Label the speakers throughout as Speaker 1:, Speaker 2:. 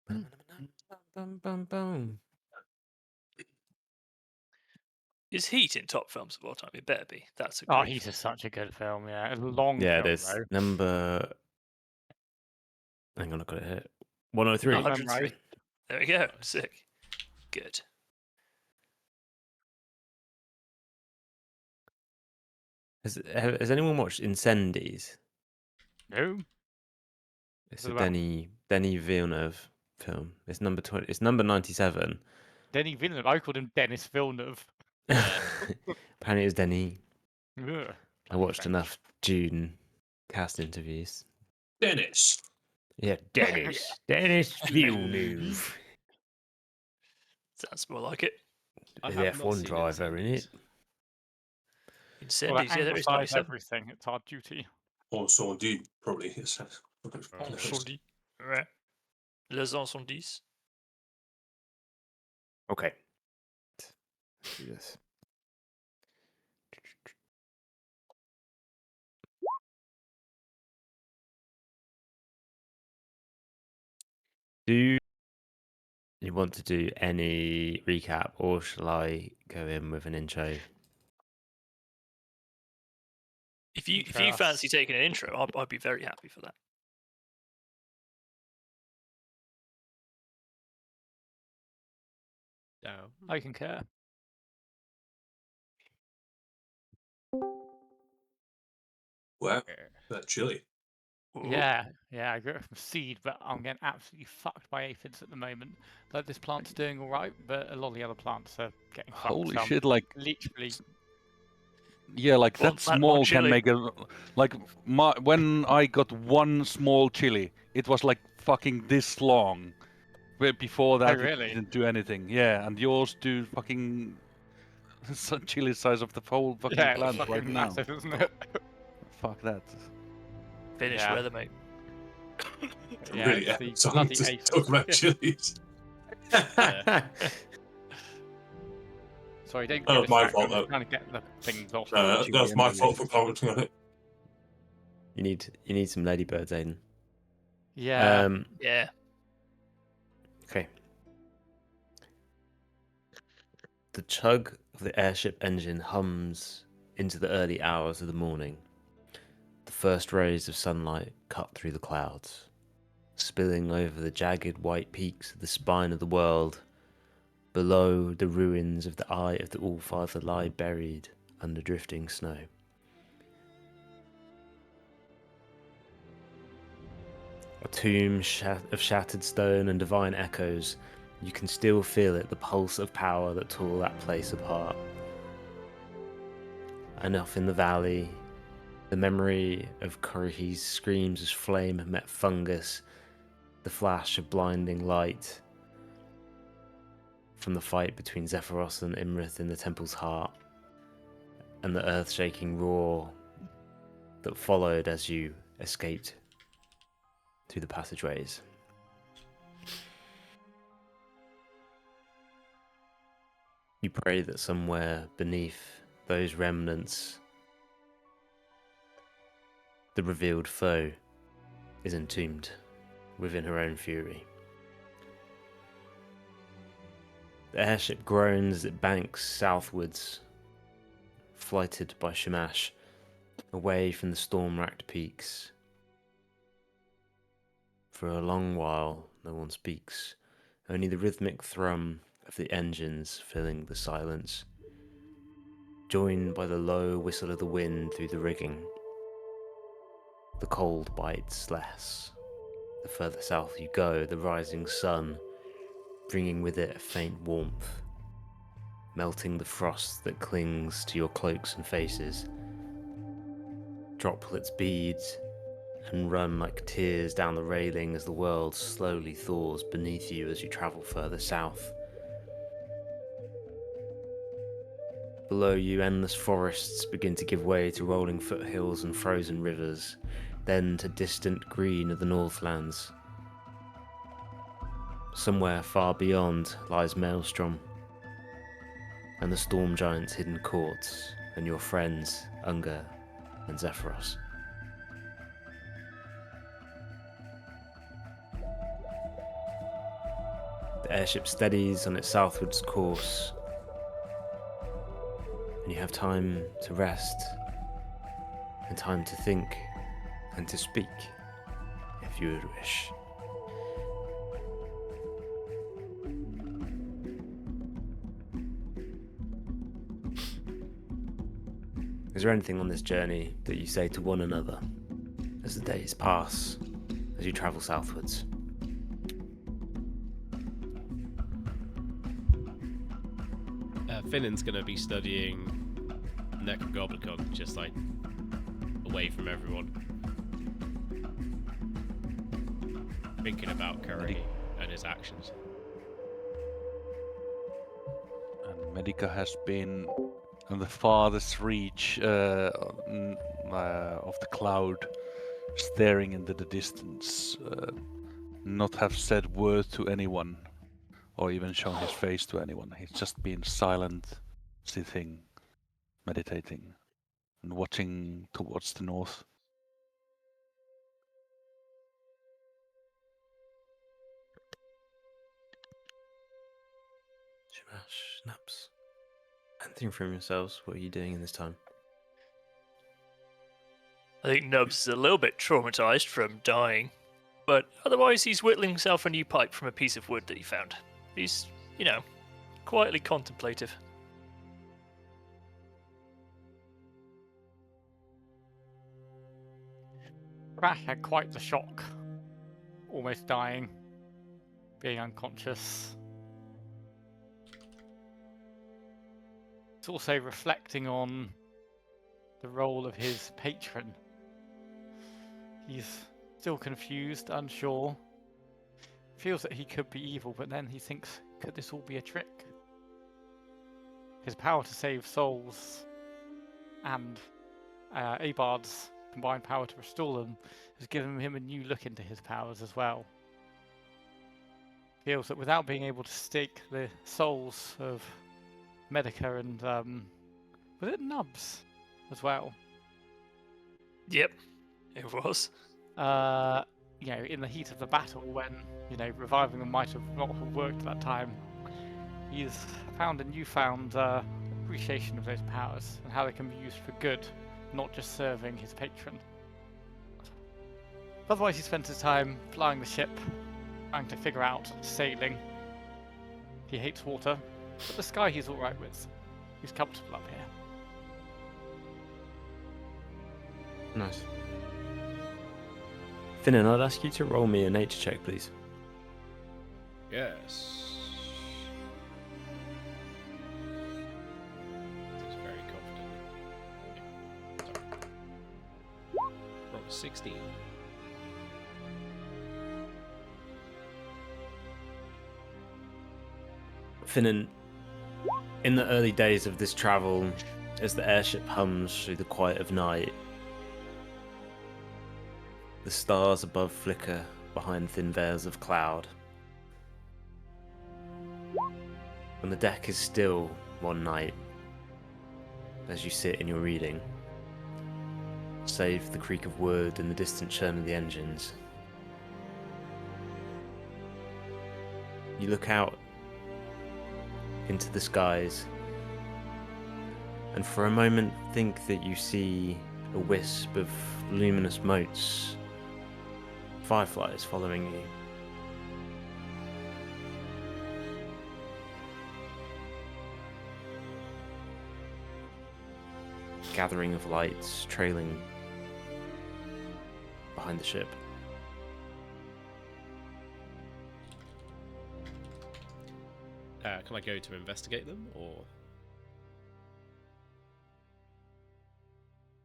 Speaker 1: Bum, bum, bum.
Speaker 2: Is Heat in top films of all time? It better be. That's a
Speaker 3: Oh,
Speaker 2: great
Speaker 3: Heat
Speaker 2: film.
Speaker 3: is such a good film. Yeah, it's a long
Speaker 1: Yeah,
Speaker 3: film
Speaker 1: there's
Speaker 3: though.
Speaker 1: number. Hang on, I got it here. 103.
Speaker 2: 103. There we go. Sick. Good.
Speaker 1: Has anyone watched Incendies?
Speaker 3: No.
Speaker 1: It's
Speaker 3: What
Speaker 1: a
Speaker 3: about
Speaker 1: Denis Villeneuve film. It's number 20. It's number 97.
Speaker 3: Denis Villeneuve? I called him Dennis Villeneuve.
Speaker 1: Apparently, it was Denis.
Speaker 3: Ugh,
Speaker 1: I watched
Speaker 3: French.
Speaker 1: enough June cast interviews.
Speaker 4: Dennis.
Speaker 1: Yeah, Dennis. Dennis Villeneuve.
Speaker 2: Sounds more like it.
Speaker 4: I
Speaker 1: The
Speaker 4: have not
Speaker 1: F1
Speaker 4: seen
Speaker 1: driver in it.
Speaker 3: Well,
Speaker 2: Incendies. Yeah, there is
Speaker 3: anglicize
Speaker 2: 97.
Speaker 3: everything. It's hard duty.
Speaker 4: Or Saundy, probably. Yes.
Speaker 2: Incendie. Ouais. Les incendies.
Speaker 1: Okay. Let's do this. Do you want to do any recap, or shall I go in with an intro?
Speaker 2: If you
Speaker 3: Intro us.
Speaker 2: fancy taking an intro, I'd be very happy for that.
Speaker 4: No.
Speaker 3: I concur.
Speaker 4: Wow. That chilly.
Speaker 2: Ooh.
Speaker 3: Yeah, I grew up from seed, but I'm getting absolutely fucked by aphids at the moment. Like this plant's doing all right, but a lot of the other plants are getting fucked.
Speaker 5: Holy
Speaker 3: so I'm
Speaker 5: shit! Like,
Speaker 3: literally.
Speaker 5: yeah, like
Speaker 2: Well,
Speaker 5: that
Speaker 2: that more
Speaker 5: small can
Speaker 2: chili.
Speaker 5: make a like. When I got one small chili, it was like fucking this long. But before that,
Speaker 3: really?
Speaker 5: it didn't do anything. Yeah, and yours do fucking chili size of the whole fucking
Speaker 3: Yeah, it's
Speaker 5: plant
Speaker 3: fucking
Speaker 5: right now.
Speaker 3: massive, isn't it?
Speaker 5: Fuck that.
Speaker 2: Finish
Speaker 3: Yeah.
Speaker 2: weather, mate.
Speaker 3: Yeah,
Speaker 4: Really
Speaker 3: it's the
Speaker 4: epic song
Speaker 3: bloody
Speaker 4: to
Speaker 3: aphids.
Speaker 4: talk about chilies.
Speaker 3: Sorry, don't
Speaker 4: Oh,
Speaker 3: get
Speaker 4: my
Speaker 3: distracted.
Speaker 4: fault,
Speaker 3: I'm just
Speaker 4: though.
Speaker 3: trying to get the things off.
Speaker 4: No, that's my fault for commenting on it.
Speaker 1: You need some ladybirds, Aiden.
Speaker 3: Yeah.
Speaker 2: Yeah.
Speaker 1: Okay. The chug of the airship engine hums into the early hours of the morning. The first rays of sunlight cut through the clouds, spilling over the jagged white peaks of the spine of the world. Below, the ruins of the Eye of the All-Father lie buried under drifting snow. A tomb of shattered stone and divine echoes. You can still feel it, the pulse of power that tore that place apart. And off in the valley, the memory of Kurohi's screams as flame met fungus, the flash of blinding light from the fight between Zephyros and Imrith in the temple's heart, and the earth-shaking roar that followed as you escaped through the passageways. You pray that somewhere beneath those remnants, the revealed foe is entombed within her own fury. The airship groans as it banks southwards, flighted by Shamash, away from the storm-racked peaks. For a long while, no one speaks, only the rhythmic thrum of the engines filling the silence, joined by the low whistle of the wind through the rigging. The cold bites less. The further south you go, the rising sun, bringing with it a faint warmth, melting the frost that clings to your cloaks and faces. Droplets bead and run like tears down the railing as the world slowly thaws beneath you as you travel further south. Below you, endless forests begin to give way to rolling foothills and frozen rivers, then to distant green of the Northlands. Somewhere far beyond lies Maelstrom, and the Storm Giant's hidden courts, and your friends, Unger and Zephyros. The airship steadies on its southwards course, and you have time to rest, and time to think, and to speak, if you would wish. Is there anything on this journey that you say to one another as the days pass, as you travel southwards?
Speaker 6: Finnan's going to be studying Necrogoblicon, just like away from everyone. Thinking about Curry and his actions.
Speaker 5: And Medica has been on the farthest reach of the cloud, staring into the distance, not have said word to anyone, or even shown his face to anyone. He's just been silent, sitting, meditating, and watching towards the north.
Speaker 1: Shamash, Naps. Anything from yourselves? What are you doing in this time?
Speaker 2: I think Nubs is a little bit traumatized from dying, but otherwise he's whittling himself a new pipe from a piece of wood that he found. He's, quietly contemplative.
Speaker 3: Crash had quite the shock. Almost dying. Being unconscious. It's also reflecting on the role of his patron. He's still confused, unsure. Feels that he could be evil, but then he thinks, could this all be a trick? His power to save souls and Abard's combined power to restore them has given him a new look into his powers as well. Feels that without being able to stake the souls of Medica and was it Nubs as well?
Speaker 2: Yep, it was.
Speaker 3: In the heat of the battle, when reviving them might have not have worked at that time, he's found a newfound appreciation of those powers and how they can be used for good, not just serving his patron. Otherwise, he spends his time flying the ship, trying to figure out sailing. He hates water, but the sky he's alright with. He's comfortable up here.
Speaker 1: Nice. Finnan, I'd ask you to roll me a nature check, please.
Speaker 6: Yes. He's very confident. Roll 16.
Speaker 1: Finnan, in the early days of this travel, as the airship hums through the quiet of night, the stars above flicker behind thin veils of cloud. When the deck is still one night, as you sit in your reading, save the creak of wood and the distant churn of the engines, you look out into the skies, and for a moment think that you see a wisp of luminous motes, fireflies following you. Gathering of lights trailing behind the ship.
Speaker 6: Can I go to investigate them, or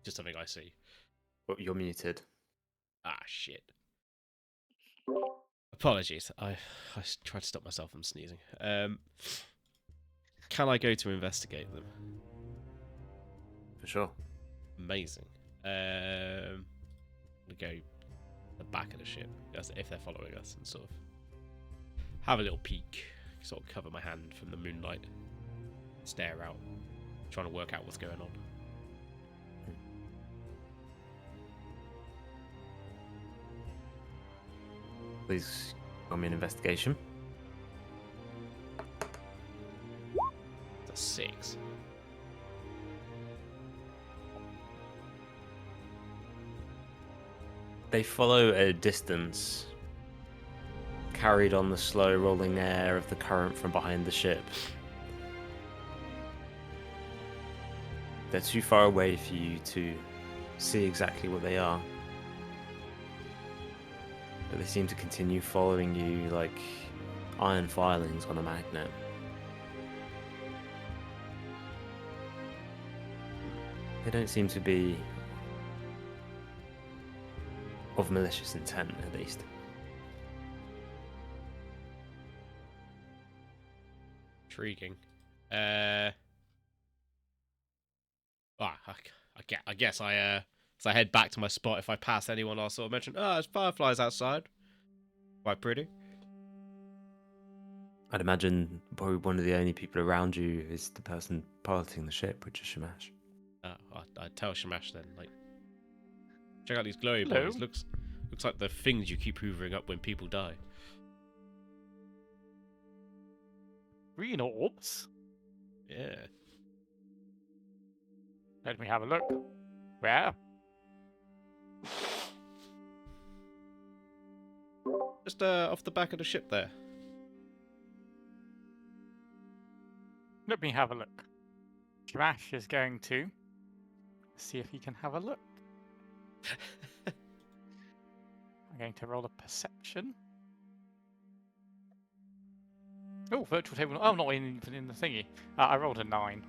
Speaker 6: just something I see?
Speaker 1: Well, you're muted.
Speaker 6: Ah, shit. Apologies. I tried to stop myself from sneezing. Can I go to investigate them?
Speaker 1: For sure.
Speaker 6: Amazing. I'm gonna go to the back of the ship, if they're following us, and sort of have a little peek, sort of cover my hand from the moonlight, stare out, trying to work out what's going on.
Speaker 1: Please roll me an investigation.
Speaker 6: 6.
Speaker 1: They follow at a distance, carried on the slow rolling air of the current from behind the ship. They're too far away for you to see exactly what they are. But they seem to continue following you like iron filings on a magnet. They don't seem to be of malicious intent, at least.
Speaker 6: Intriguing. I guess as I head back to my spot, if I pass anyone, I'll sort of mention, oh, there's fireflies outside. Quite pretty.
Speaker 1: I'd imagine probably one of the only people around you is the person piloting the ship, which is Shamash.
Speaker 6: I'd tell Shamash then, like, check out these glowy
Speaker 3: Hello.
Speaker 6: boys. Looks like the things you keep hoovering up when people die.
Speaker 3: Green orbs?
Speaker 6: Yeah.
Speaker 3: Let me have a look. Where?
Speaker 6: Just off the back of the ship there.
Speaker 3: Let me have a look. Shamash is going to see if he can have a look. I'm going to roll a perception. Oh, virtual table. Oh, not even in the thingy. I rolled a 9.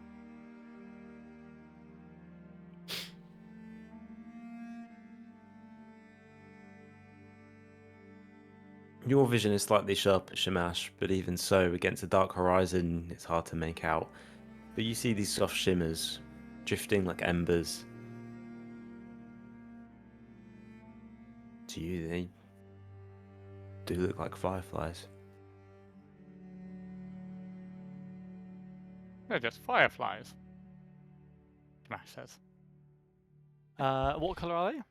Speaker 1: Your vision is slightly sharp at Shamash, but even so, against the dark horizon, it's hard to make out. But you see these soft shimmers, drifting like embers. To you, they do look like fireflies.
Speaker 3: They're just fireflies. Shamash says. What colour are they?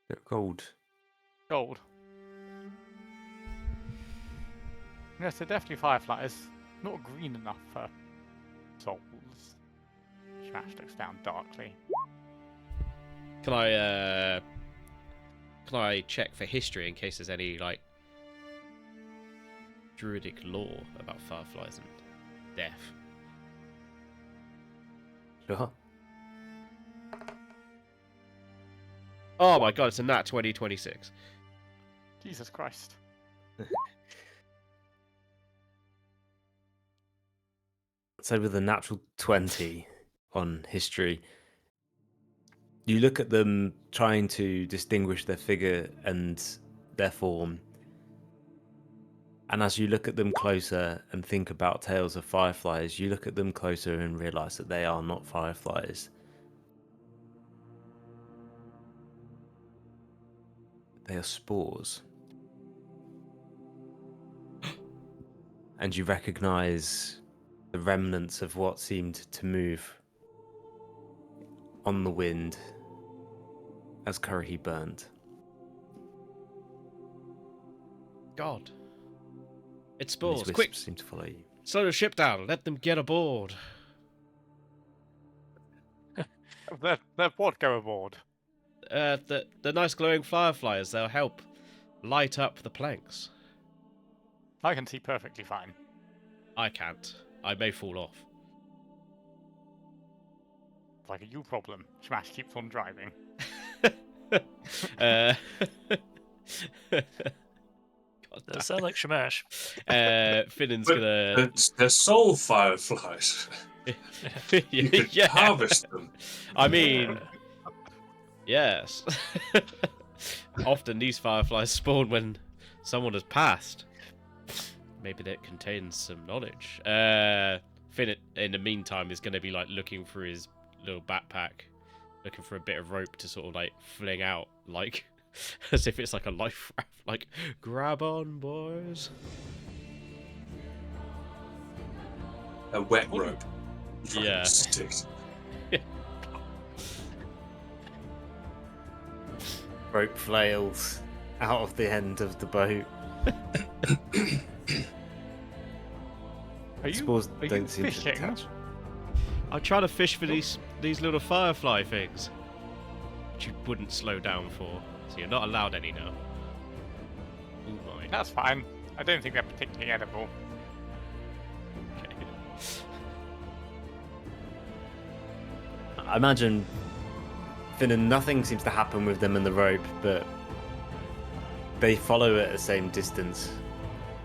Speaker 1: They're gold.
Speaker 3: Gold. Yes, they're definitely fireflies. Not green enough for souls. Shamash looks down darkly.
Speaker 6: Can I check for history in case there's any like druidic lore about fireflies and death?
Speaker 1: Sure.
Speaker 6: Oh my god, it's a nat 2026.
Speaker 3: Jesus Christ.
Speaker 1: So with a natural 20 on history, you look at them trying to distinguish their figure and their form. And as you look at them closer and think about tales of fireflies, you look at them closer and realize that they are not fireflies. They are spores. And you recognize the remnants of what seemed to move on the wind as Curry burnt.
Speaker 6: God. It's
Speaker 1: And these
Speaker 6: spores. Quick!
Speaker 1: wisps seem to follow you.
Speaker 6: Slow the ship down. Let them get aboard.
Speaker 3: They're what go aboard?
Speaker 6: The nice glowing fireflies, they'll help light up the planks.
Speaker 3: I can see perfectly fine.
Speaker 6: I can't. I may fall off.
Speaker 3: It's like a you problem. Shamash keeps on driving.
Speaker 6: God
Speaker 2: Does sound like Shamash.
Speaker 6: Finnan's
Speaker 4: But
Speaker 6: gonna.
Speaker 4: they're soul fireflies. You could
Speaker 6: Yeah.
Speaker 4: harvest them.
Speaker 6: I mean, yes. Often these fireflies spawn when someone has passed. Maybe that contains some knowledge. Finn, in the meantime, is going to be like looking through his little backpack, looking for a bit of rope to sort of like fling out, like as if it's like a life raft. Like, grab on, boys.
Speaker 4: A wet rope.
Speaker 6: Yeah.
Speaker 4: Sticks.
Speaker 1: Rope flails out of the end of the boat.
Speaker 3: Are you
Speaker 1: Spores
Speaker 3: are you
Speaker 1: don't seem to
Speaker 3: fishing?
Speaker 1: attach.
Speaker 6: I'm trying to fish for these little firefly things, which you wouldn't slow down for. So you're not allowed any now. Oh my.
Speaker 3: That's fine. I don't think they're particularly edible.
Speaker 6: Okay.
Speaker 1: I imagine, Finnan, nothing seems to happen with them and the rope, but they follow at the same distance,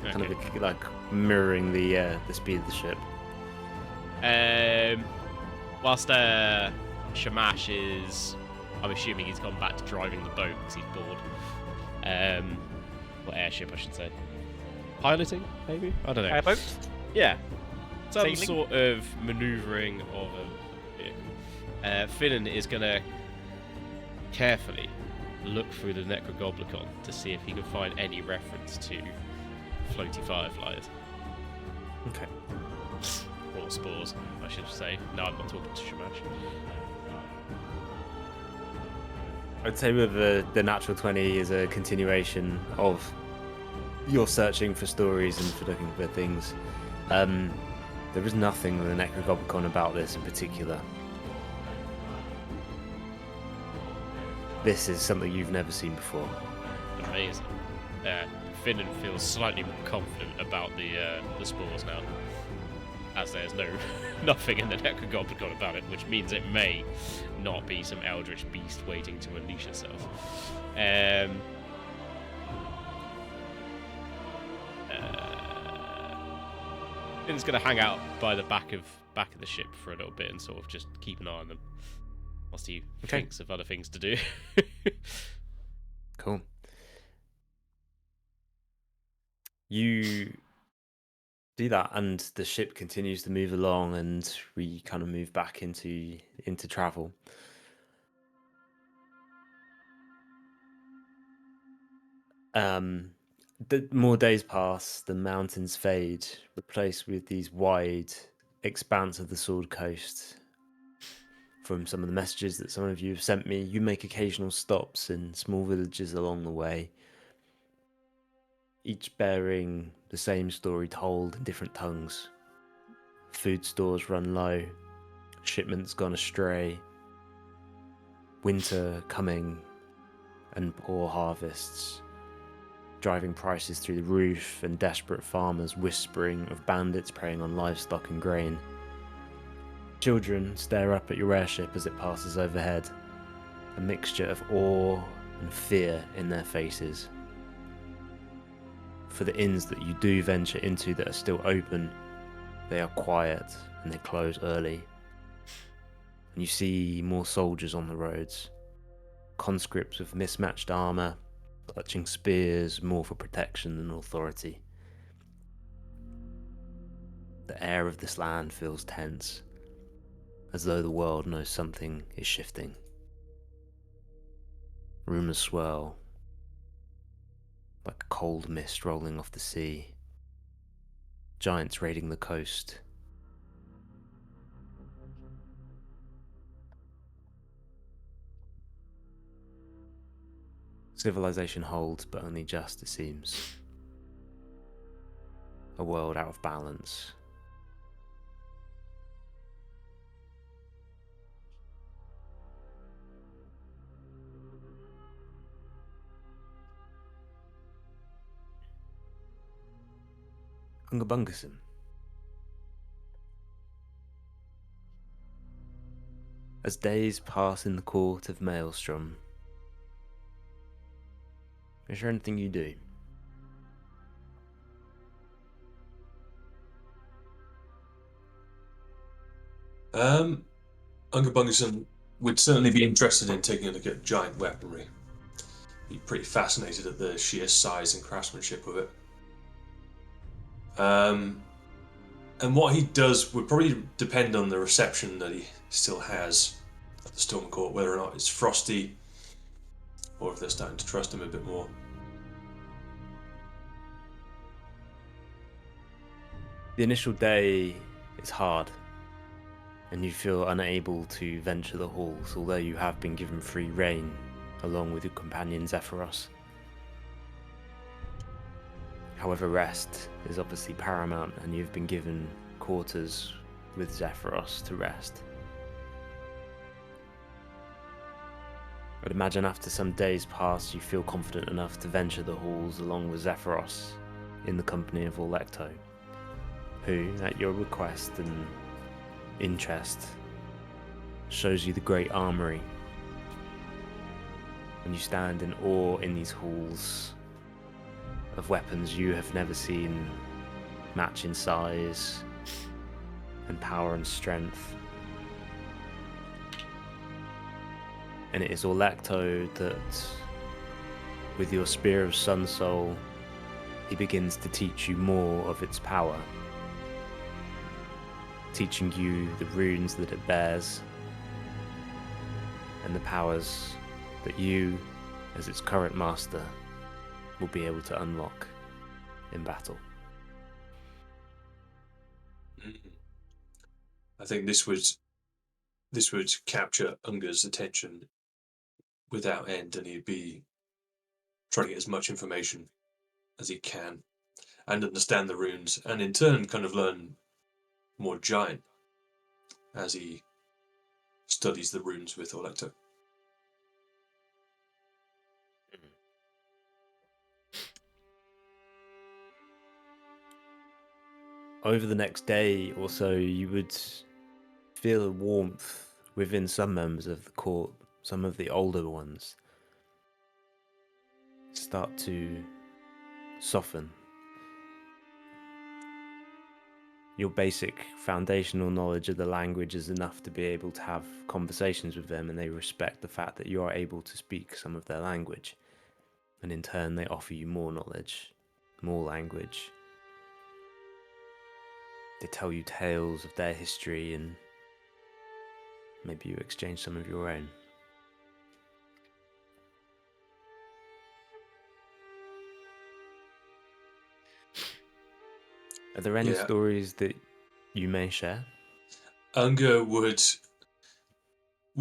Speaker 1: kind
Speaker 6: Okay.
Speaker 1: of like mirroring the speed of the ship.
Speaker 6: Whilst Shamash is, I'm assuming he's gone back to driving the boat because he's bored. Or airship, I should say. Piloting, maybe? I don't know.
Speaker 3: Airboat?
Speaker 6: Yeah. Some
Speaker 3: Sailing?
Speaker 6: sort of manoeuvring of a vehicle. Finnan is going to carefully look through the Necrogoblicon to see if he can find any reference to floaty fireflies.
Speaker 1: Okay.
Speaker 6: Or spores, I should say. No, I'm not talking to Shamash.
Speaker 1: I'd say with the natural 20 is a continuation of your searching for stories and for looking for things. There is nothing with the Necrogoblicon about this in particular. This is something you've never seen before.
Speaker 6: Amazing. Finnan feels slightly more confident about the spores now, as there's nothing in the Necrogoblicon about it, which means it may not be some eldritch beast waiting to unleash itself. Finn's gonna hang out by the back of the ship for a little bit and sort of just keep an eye on them, whilst he thinks of other things to do.
Speaker 1: Cool. You do that, and the ship continues to move along, and we kind of move back into travel. The more days pass, the mountains fade, replaced with these wide expanse of the Sword Coast. From some of the messages that some of you have sent me, you make occasional stops in small villages along the way, each bearing the same story told in different tongues. Food stores run low, shipments gone astray, winter coming, and poor harvests, driving prices through the roof, and desperate farmers whispering of bandits preying on livestock and grain. Children stare up at your airship as it passes overhead, a mixture of awe and fear in their faces. For the inns that you do venture into that are still open, they are quiet and they close early. And you see more soldiers on the roads, conscripts with mismatched armour, clutching spears more for protection than authority. The air of this land feels tense, as though the world knows something is shifting. Rumours swirl, like a cold mist rolling off the sea. Giants raiding the coast. Civilization holds, but only just, it seems. A world out of balance. Ungabungason. As days pass in the court of Maelstrom, is there anything you do?
Speaker 4: Ungabungason would certainly be interested in taking a look at giant weaponry. Be pretty fascinated at the sheer size and craftsmanship of it. And what he does would probably depend on the reception that he still has at the Storm Court, whether or not it's frosty, or if they're starting to trust him a bit more.
Speaker 1: The initial day is hard, and you feel unable to venture the halls, although you have been given free rein, along with your companion Zephyros. However, rest is obviously paramount, and you've been given quarters with Zephyros to rest. I'd imagine after some days pass, you feel confident enough to venture the halls along with Zephyros in the company of Orlecto, who, at your request and interest, shows you the great armory. And you stand in awe in these halls of weapons you have never seen match in size and power and strength. And it is Orlecto that, with your Spear of Sun Soul, he begins to teach you more of its power, teaching you the runes that it bears and the powers that you, as its current master, will be able to unlock in battle.
Speaker 4: I think this would capture Unger's attention without end, and he'd be trying to get as much information as he can and understand the runes, and in turn kind of learn more giant as he studies the runes with Orlecto.
Speaker 1: Over the next day or so, you would feel a warmth within some members of the court, some of the older ones start to soften. Your basic foundational knowledge of the language is enough to be able to have conversations with them, and they respect the fact that you are able to speak some of their language. And in turn, they offer you more knowledge, more language. They tell you tales of their history, and maybe you exchange some of your own. Are there any stories that you may share?
Speaker 4: Unger would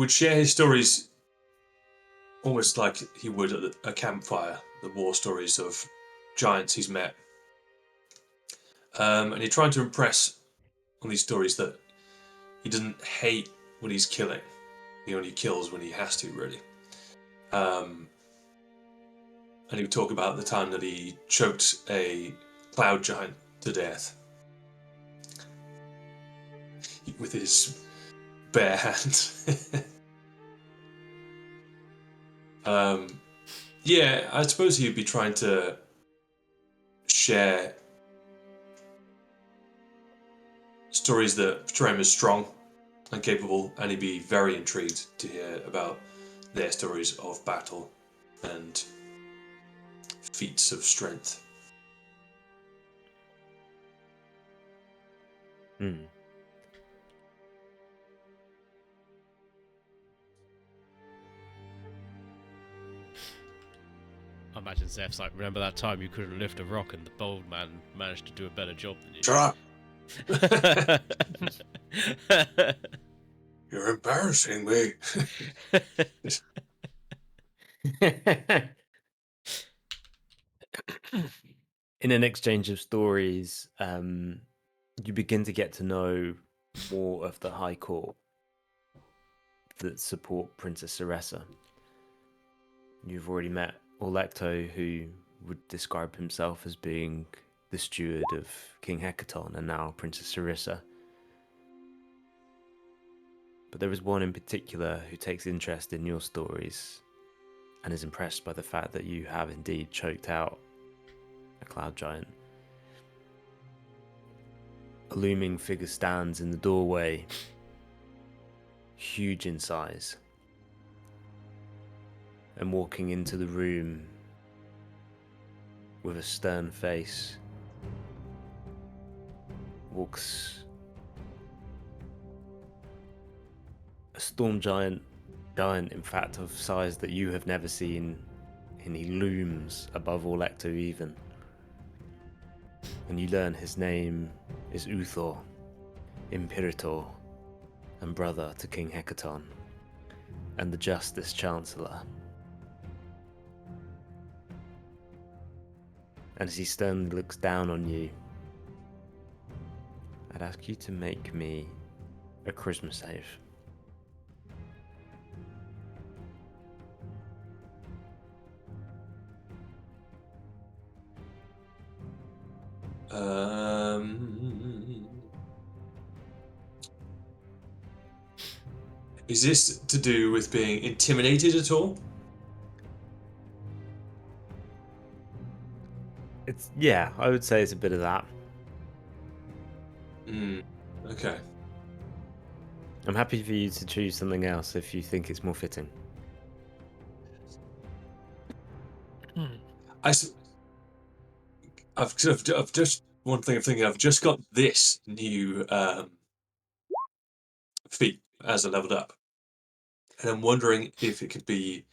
Speaker 4: share his stories almost like he would at a campfire, the war stories of giants he's met. And he tried to impress on these stories that he doesn't hate when he's killing. He only kills when he has to, really. And he would talk about the time that he choked a cloud giant to death with his bare hand. Yeah, I suppose he'd be trying to share stories that portray him as strong and capable, and he'd be very intrigued to hear about their stories of battle and feats of strength.
Speaker 6: I imagine Zeph's like, remember that time you couldn't lift a rock and the bold man managed to do a better job than you?
Speaker 4: Shut up! You're embarrassing me.
Speaker 1: In an exchange of stories, you begin to get to know more of the High Court that support Princess Ceressa. You've already met Orlecto, who would describe himself as being the steward of King Hecaton and now Princess Ceressa. But there is one in particular who takes interest in your stories and is impressed by the fact that you have indeed choked out a cloud giant. A looming figure stands in the doorway, huge in size, and walking into the room with a stern face walks a storm giant in fact of size that you have never seen, and he looms above Orlecto even. And you learn his name is Uthor, Imperator, and brother to King Hecaton, and the Justice Chancellor. And as he sternly looks down on you, I'd ask you to make me a charisma save.
Speaker 4: Is this to do with being intimidated at all?
Speaker 1: I would say it's a bit of that.
Speaker 4: Okay.
Speaker 1: I'm happy for you to choose something else if you think it's more fitting.
Speaker 4: I've just one thing I'm thinking. I've just got this new feat as a leveled up, and I'm wondering if it could be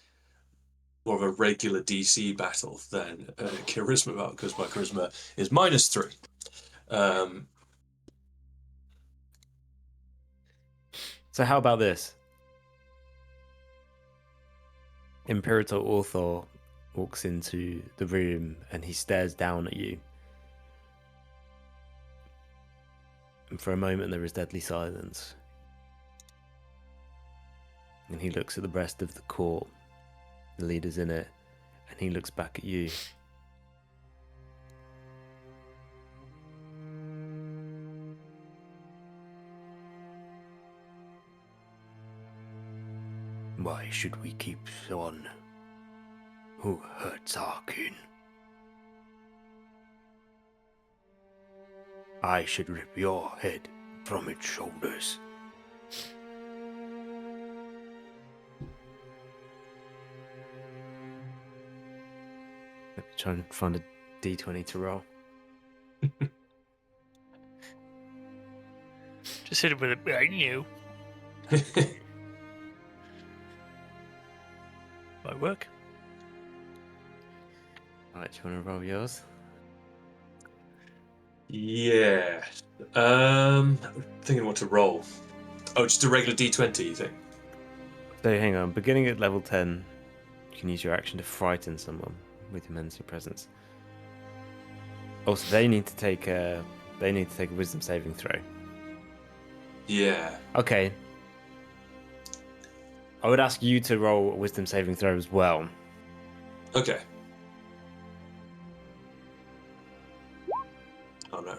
Speaker 4: more of a regular DC battle than a charisma battle, because my charisma is -3.
Speaker 1: So how about this? Imperator Orthor walks into the room and he stares down at you. And for a moment there is deadly silence. And he looks at the rest of the court, the leaders in it, and he looks back at you. Why should we keep on? Who hurts our kin? I should rip your head from its shoulders. Let me try and find a d20 to roll.
Speaker 2: Just hit him with a I knew. Might work.
Speaker 1: Alright, do you want to roll yours?
Speaker 4: Yeah. Thinking what to roll. Oh, just a regular D20, you think?
Speaker 1: So hang on, beginning at level 10, you can use your action to frighten someone with your menacing presence. Also, they need to take a wisdom saving throw.
Speaker 4: Yeah.
Speaker 1: Okay. I would ask you to roll a wisdom saving throw as well.
Speaker 4: Okay. Oh no.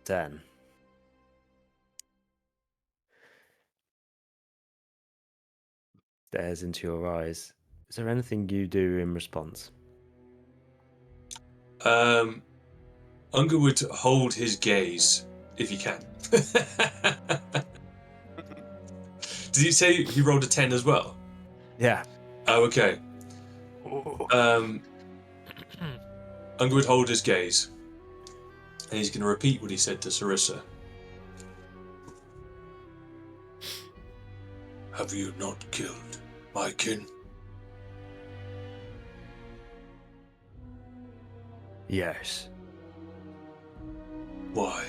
Speaker 1: 10. Stares into your eyes. Is there anything you do in response?
Speaker 4: Unger would hold his gaze if he can. Did he say he rolled a 10 as well?
Speaker 1: Yeah.
Speaker 4: Oh, okay.
Speaker 2: Oh.
Speaker 4: Unger would hold his gaze, and he's going to repeat what he said to Sarissa. Have you not killed my kin?
Speaker 1: Yes.
Speaker 4: Why?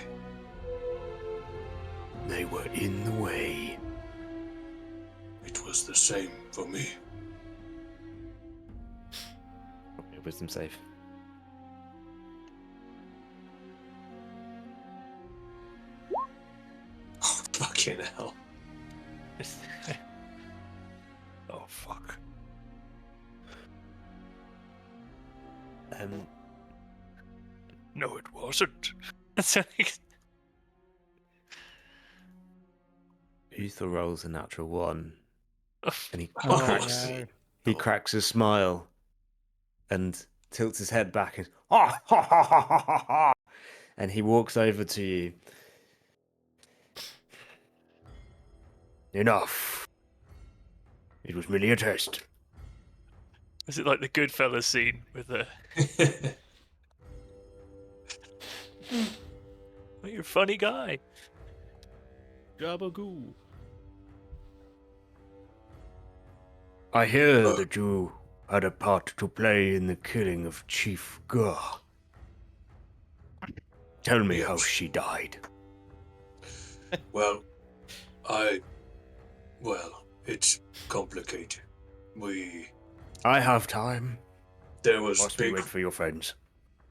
Speaker 1: They were in the way.
Speaker 4: It was the same for me.
Speaker 1: Wisdom save.
Speaker 4: Oh, fucking hell.
Speaker 2: Oh, fuck. No, it wasn't.
Speaker 1: Uther rolls a natural 1, and
Speaker 4: Oh,
Speaker 1: he cracks a smile and tilts his head back and ha ha ha ha ha ha, and he walks over to you. Enough. It was merely a test.
Speaker 2: Is it like the Goodfellas scene with the... Well, you're a funny guy.
Speaker 6: Gabagoo.
Speaker 1: I hear that you had a part to play in the killing of Chief Gur. Tell me how
Speaker 4: Yes.
Speaker 1: she died.
Speaker 4: Well, it's complicated.
Speaker 1: I have time.
Speaker 4: There was
Speaker 1: Whilst we wait for your friends.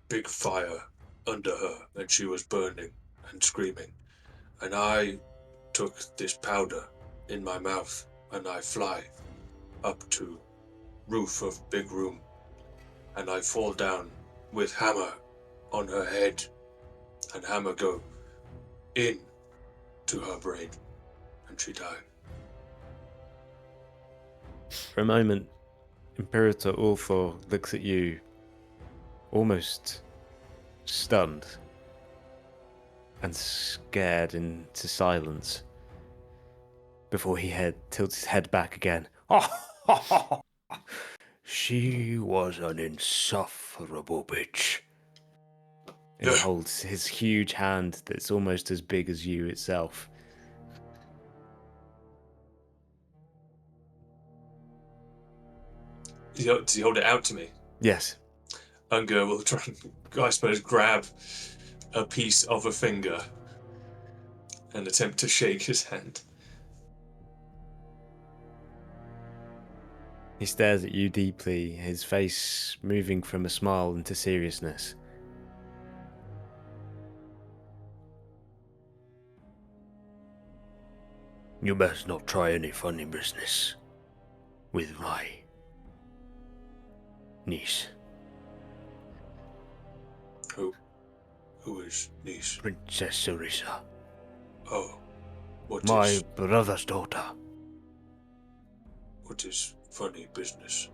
Speaker 4: big fire under her, and she was burning and screaming. And I took this powder in my mouth, and I fly up to roof of big room, and I fall down with hammer on her head, and hammer go in to her brain, and she died.
Speaker 1: For a moment, Imperator Ulthor looks at you, almost stunned and scared into silence, before he tilts his head back again. She was an insufferable bitch. And he holds his huge hand that's almost as big as you itself.
Speaker 4: Does he hold it out to me?
Speaker 1: Yes.
Speaker 4: Unger will try and, I suppose, grab a piece of a finger and attempt to shake his hand.
Speaker 1: He stares at you deeply, his face moving from a smile into seriousness. You best not try any funny business with my niece.
Speaker 4: Who is niece?
Speaker 1: Princess Sarissa.
Speaker 4: Oh,
Speaker 1: My brother's daughter.
Speaker 4: what is funny business?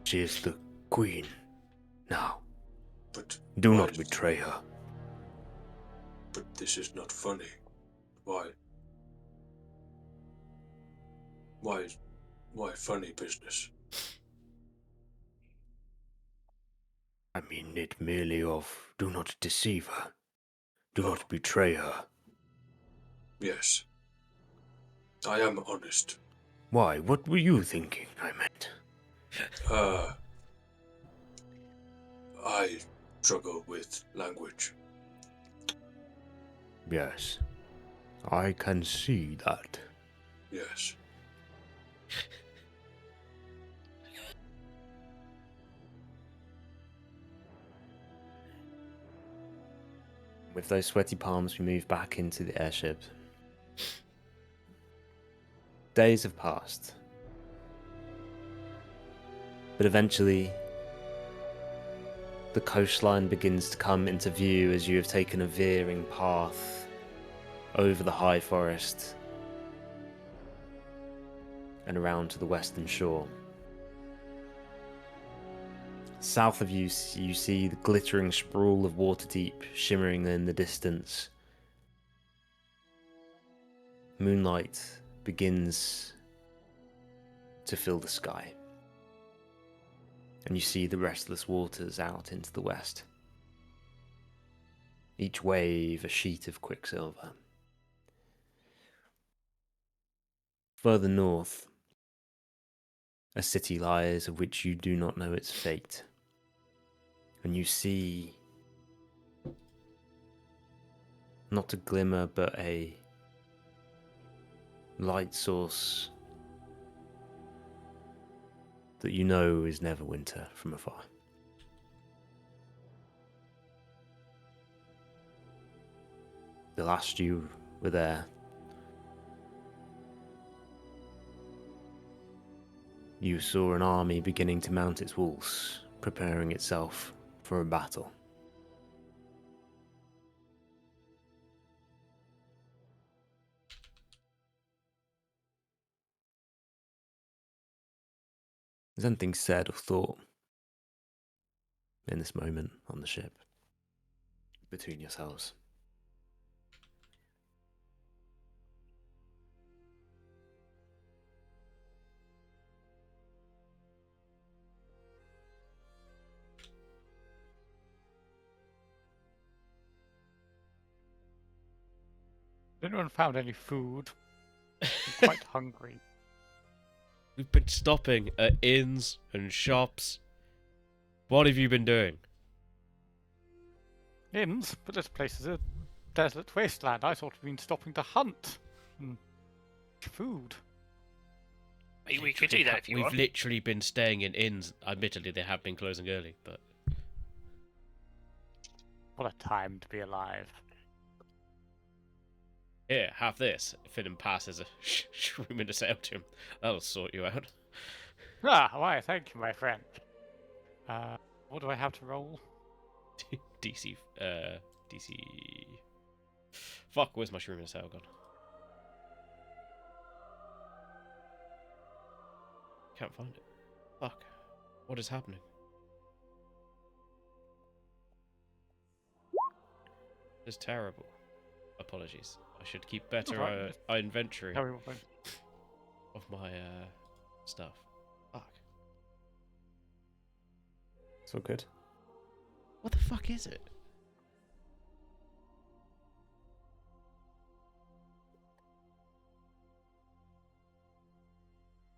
Speaker 1: She is the queen now.
Speaker 4: But
Speaker 1: Do
Speaker 4: why
Speaker 1: not betray her.
Speaker 4: But this is not funny. Why? Why funny business?
Speaker 1: I mean it merely of do not deceive her. Do not betray her.
Speaker 4: Yes. I am honest.
Speaker 1: Why? What were you thinking, I meant?
Speaker 4: I struggle with language.
Speaker 1: Yes. I can see that.
Speaker 4: Yes.
Speaker 1: With those sweaty palms, we move back into the airship. Days have passed. But eventually, the coastline begins to come into view as you have taken a veering path over the high forest and around to the western shore. South of you, you see the glittering sprawl of Waterdeep shimmering in the distance. Moonlight begins to fill the sky, and you see the restless waters out into the west. Each wave a sheet of quicksilver. Further north, a city lies of which you do not know its fate. And you see not a glimmer but a light source that you know is Neverwinter from afar. The last you were there, you saw an army beginning to mount its walls, preparing itself for a battle. Is anything said or thought in this moment on the ship between yourselves?
Speaker 3: Has anyone found any food? I'm quite hungry.
Speaker 6: We've been stopping at inns and shops. What have you been doing?
Speaker 3: Inns? But this place is a desolate wasteland. I thought we'd been stopping to hunt. Food.
Speaker 2: We could do that if you
Speaker 6: We've
Speaker 2: want.
Speaker 6: literally been staying in inns. Admittedly, they have been closing early, but
Speaker 3: What a time to be alive.
Speaker 6: Here, have this. Finnan passes a shroom in a sail to him. That'll sort you out.
Speaker 3: Ah, why, thank you, my friend. What do I have to roll?
Speaker 6: DC. DC. Fuck, where's my shroom in a sail gone? Can't find it. Fuck. What is happening? It's terrible. Apologies. I should keep better
Speaker 3: Alright.
Speaker 6: inventory
Speaker 3: Tell me what
Speaker 6: of my stuff. Fuck.
Speaker 1: It's all good.
Speaker 6: What the fuck is it?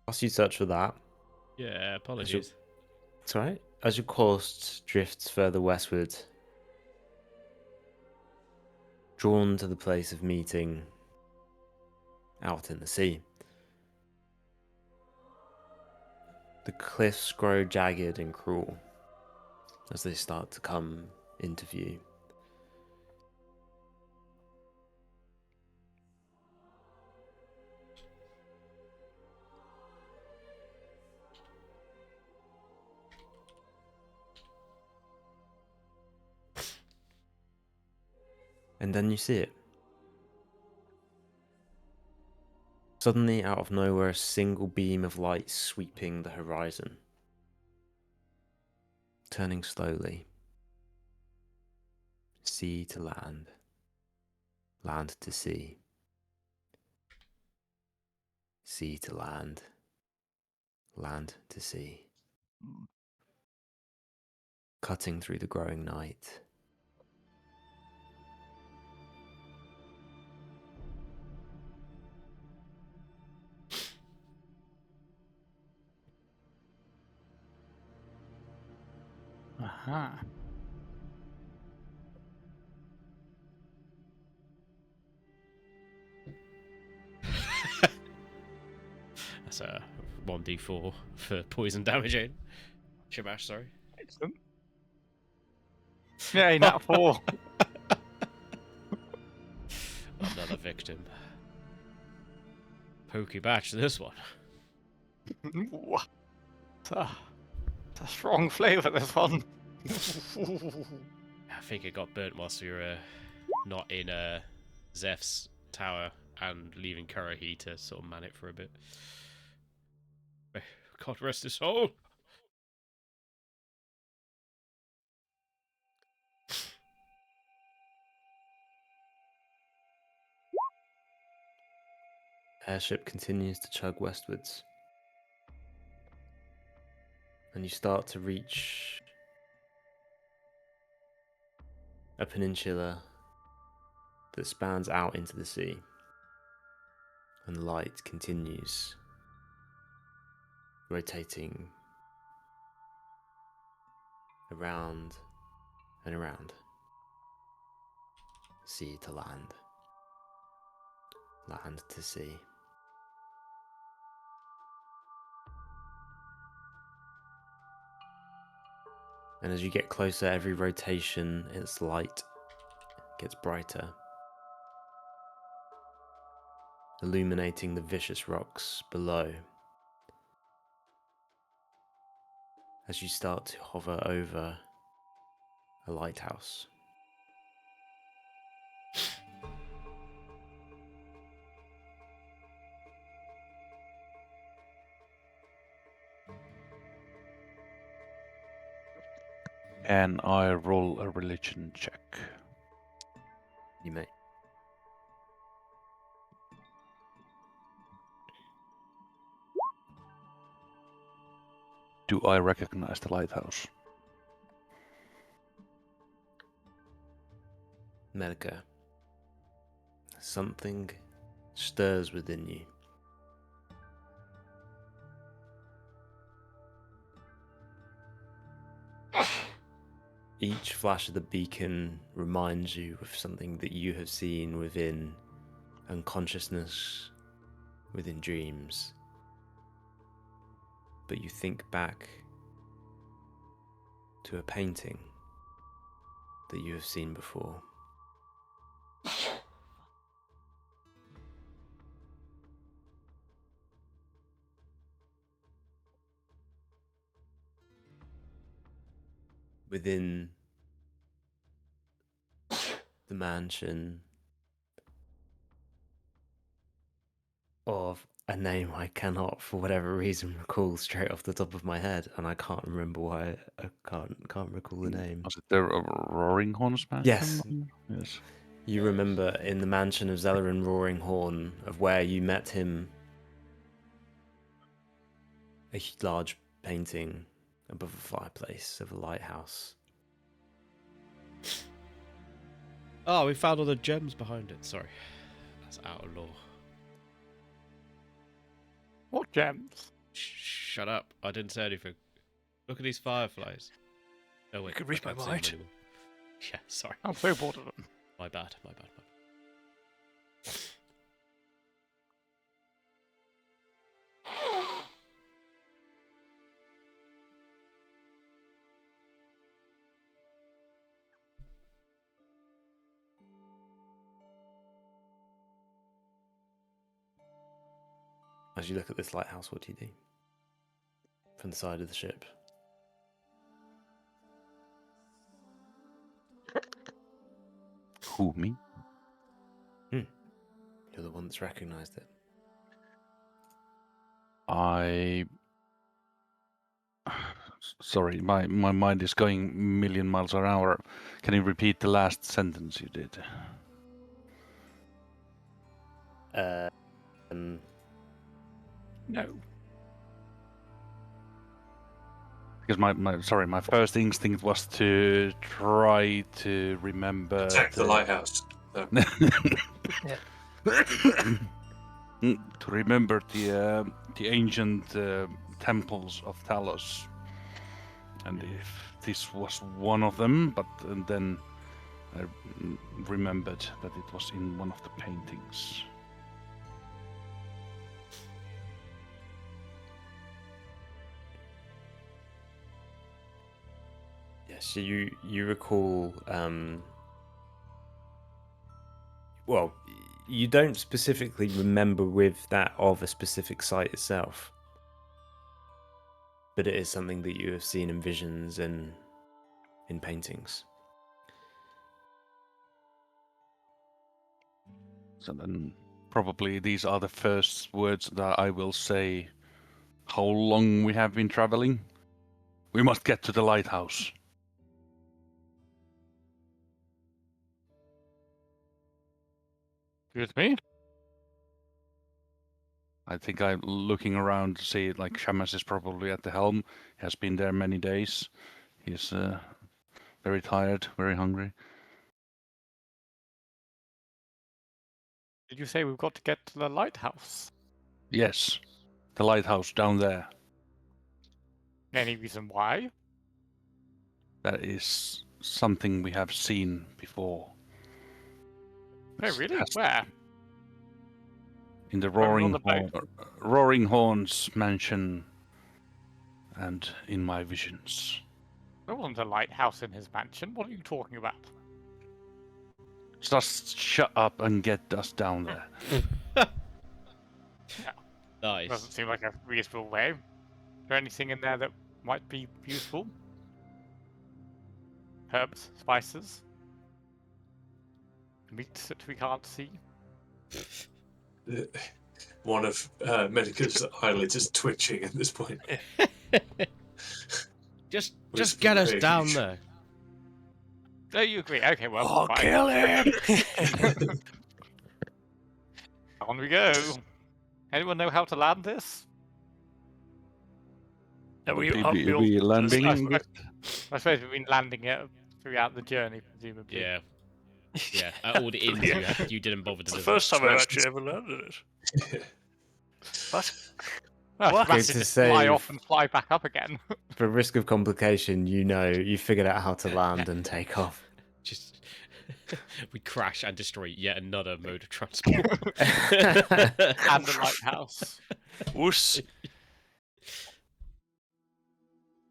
Speaker 1: Whilst you search for that,
Speaker 6: Yeah, apologies.
Speaker 1: it's alright. As your course drifts further westward, drawn to the place of meeting out in the sea, the cliffs grow jagged and cruel as they start to come into view. And then you see it. Suddenly, out of nowhere, a single beam of light sweeping the horizon, turning slowly, sea to land, land to sea, sea to land, land to sea, cutting through the growing night.
Speaker 3: Aha.
Speaker 6: That's a 1d4 for poison damage, Aiden. Shabash, sorry.
Speaker 3: Excellent. Yay, nat 4.
Speaker 6: Another victim. Pokey batch, this one.
Speaker 3: Ooh. It's a strong flavour, this one.
Speaker 6: I think it got burnt whilst we were not in Zeph's tower and leaving Karahi to sort of man it for a bit. God rest his soul.
Speaker 1: Airship continues to chug westwards, and you start to reach a peninsula that spans out into the sea, and the light continues rotating around and around, sea to land, land to sea. And as you get closer, every rotation, its light gets brighter, illuminating the vicious rocks below as you start to hover over a lighthouse.
Speaker 5: And I roll a religion check.
Speaker 1: You may.
Speaker 5: Do I recognize the lighthouse?
Speaker 1: Medica, something stirs within you. Each flash of the beacon reminds you of something that you have seen within unconsciousness, within dreams. But you think back to a painting that you have seen before. Within the mansion of a name I cannot, for whatever reason, recall straight off the top of my head, and I can't remember why I can't recall the name.
Speaker 5: Was it the Roaring Horns mansion?
Speaker 1: Yes.
Speaker 5: Yes.
Speaker 1: You remember in the mansion of Zellerin Roaring Horn, of where you met him, a large painting above a fireplace of a lighthouse.
Speaker 6: Oh, we found all the gems behind it. Sorry. That's out of law.
Speaker 3: What gems?
Speaker 6: Shut up. I didn't say anything. Look at these fireflies. Oh, wait.
Speaker 2: could read
Speaker 6: I
Speaker 2: my
Speaker 6: can't see them
Speaker 2: mind.
Speaker 6: anymore. Yeah, sorry.
Speaker 3: I'm so bored of them.
Speaker 6: My bad.
Speaker 1: As you look at this lighthouse, what do you do? From the side of the ship.
Speaker 5: Who, me?
Speaker 1: You're the one that's recognized it.
Speaker 5: Sorry, my mind is going a million miles an hour. Can you repeat the last sentence you did?
Speaker 3: No.
Speaker 5: Because my first instinct was to try to remember
Speaker 4: Attack the lighthouse. No.
Speaker 5: to remember the ancient temples of Talos, and if this was one of them, but then I remembered that it was in one of the paintings.
Speaker 1: Yes, so you recall. Well, you don't specifically remember with that of a specific site itself, but it is something that you have seen in visions and in paintings.
Speaker 5: So then, probably these are the first words that I will say. How long we have been traveling? We must get to the lighthouse.
Speaker 3: Excuse me?
Speaker 5: I think I'm looking around to see, like, Shamas is probably at the helm. He has been there many days. He's very tired, very hungry.
Speaker 3: Did you say we've got to get to the lighthouse?
Speaker 5: Yes, the lighthouse down there.
Speaker 3: Any reason why?
Speaker 5: That is something we have seen before.
Speaker 3: Oh, really? Where?
Speaker 5: In the
Speaker 3: When we were on the
Speaker 5: Roaring Horns mansion and in my visions.
Speaker 3: There wasn't a lighthouse in his mansion. What are you talking about?
Speaker 5: Just shut up and get us down there.
Speaker 6: Nice.
Speaker 3: Doesn't seem like a reasonable way. Is there anything in there that might be useful? Herbs, spices, meats that we can't see.
Speaker 4: One of Medica's eyelids is twitching at this point.
Speaker 6: Just
Speaker 4: Whisper
Speaker 6: get us
Speaker 4: rage.
Speaker 6: down there.
Speaker 3: Oh, you agree? Okay, well,
Speaker 1: Oh,
Speaker 3: fine.
Speaker 1: kill him!
Speaker 3: On we go. Anyone know how to land this?
Speaker 2: Are we
Speaker 5: We landing?
Speaker 3: I suppose we've been landing it throughout the journey, presumably.
Speaker 6: Yeah. Yeah. All the inns you didn't bother
Speaker 2: It's
Speaker 6: to
Speaker 2: the
Speaker 6: visit.
Speaker 2: first time I've actually ever landed it. What?
Speaker 3: Oh,
Speaker 2: What?
Speaker 3: massive,
Speaker 1: Good to
Speaker 3: just fly
Speaker 1: save.
Speaker 3: off and fly back up again.
Speaker 1: For risk of complication, you figured out how to land and take off.
Speaker 6: Just we crash and destroy yet another mode of transport.
Speaker 3: And the lighthouse.
Speaker 2: Woos.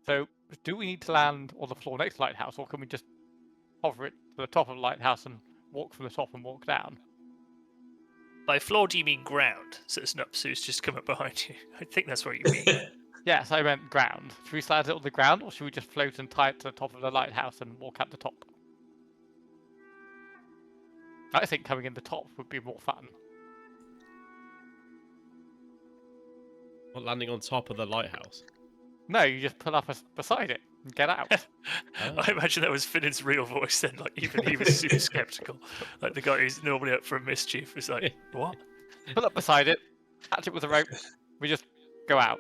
Speaker 3: So, do we need to land on the floor next lighthouse, or can we just hover it to the top of the lighthouse and walk from the top and walk down.
Speaker 2: By floor, do you mean ground? So it's not Pursuit's just come up behind you. I think that's what you mean.
Speaker 3: Yes, I meant ground. Should we slide it on the ground, or should we just float and tie it to the top of the lighthouse and walk at the top? I think coming in the top would be more fun.
Speaker 6: What, landing on top of the lighthouse?
Speaker 3: No, you just pull up beside it and get out.
Speaker 2: I imagine that was Finn's real voice then. Like even he was super skeptical. Like the guy who's normally up for a mischief was like, "What?"
Speaker 3: Pull up beside it, catch it with a rope. We just go out.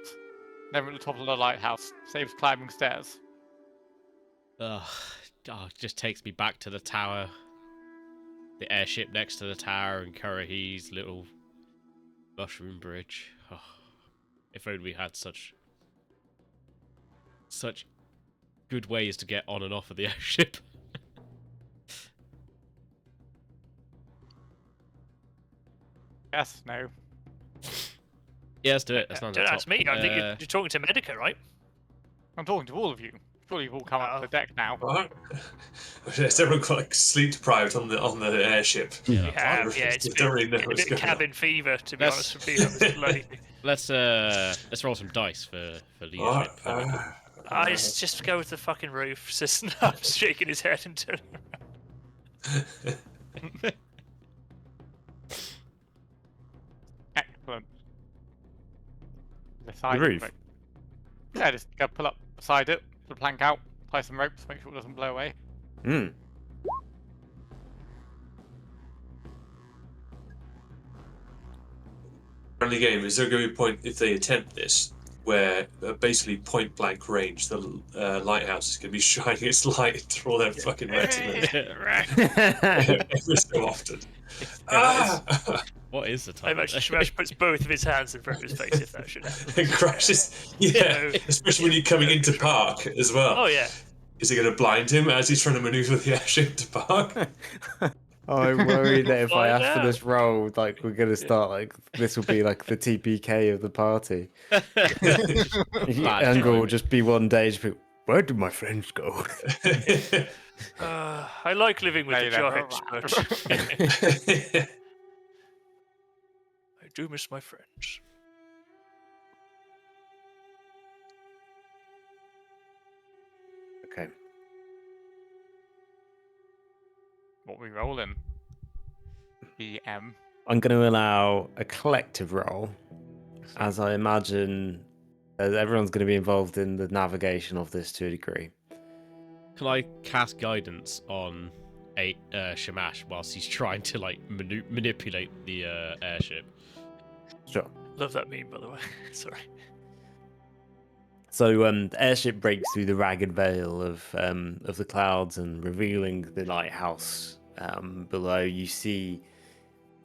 Speaker 3: Then we're at the top of the lighthouse. Saves climbing stairs.
Speaker 6: Ugh, oh, it just takes me back to the tower. The airship next to the tower and Kurrahee's little mushroom bridge. Oh, if only we had such good ways to get on and off of the airship.
Speaker 3: Yes, no.
Speaker 6: Yeah, let's do it. Let's land on
Speaker 2: Don't
Speaker 6: top.
Speaker 2: ask me. I think you're talking to Medica, right?
Speaker 3: I'm talking to all of you. Surely you've all come up to the deck now.
Speaker 4: Right. Is everyone like sleep deprived on the airship?
Speaker 6: Yeah,
Speaker 2: Yeah,
Speaker 4: Right.
Speaker 2: it's
Speaker 4: Don't really know
Speaker 2: a
Speaker 4: what's
Speaker 2: bit
Speaker 4: going on.
Speaker 2: cabin fever, to be
Speaker 6: Let's-
Speaker 2: honest with you. On this bloody...
Speaker 6: let's roll some dice for leadership.
Speaker 2: I just go with the fucking roof. Just I'm shaking his head and turning around.
Speaker 3: Excellent. The side
Speaker 1: roof?
Speaker 3: of it. Yeah, just go pull up beside it, put a plank out, tie some ropes, make sure it doesn't blow away.
Speaker 1: Hmm.
Speaker 4: Friendly game. Is there going to be a point if they attempt this, where basically point blank range, the lighthouse is going to be shining its light through all their fucking retinas every so often?
Speaker 6: What is the
Speaker 2: I
Speaker 6: time?
Speaker 2: imagine Shamash puts both of his hands in front of his face if that should happen.
Speaker 4: And crashes. Yeah, especially when you're coming into park as well.
Speaker 2: Oh yeah.
Speaker 4: Is it going to blind him as he's trying to maneuver the airship to park?
Speaker 1: I'm worried that if I
Speaker 2: Find
Speaker 1: ask for
Speaker 2: out.
Speaker 1: this role, like we're gonna start like this will be like the TPK of the party.
Speaker 6: Bad
Speaker 1: Angle will
Speaker 6: timing.
Speaker 1: just be one day, just be, where do my friends go?
Speaker 2: I like living with
Speaker 3: They
Speaker 2: the
Speaker 3: never
Speaker 2: giants,
Speaker 3: arrive.
Speaker 2: but I do miss my friends.
Speaker 1: Okay.
Speaker 3: What we rolling? BM.
Speaker 1: I'm going to allow a collective roll, as I imagine everyone's going to be involved in the navigation of this to a degree.
Speaker 6: Can I cast guidance on Shamash whilst he's trying to like manipulate the airship?
Speaker 1: Sure.
Speaker 2: Love that meme, by the way. Sorry.
Speaker 1: So the airship breaks through the ragged veil of the clouds and revealing the lighthouse below. You see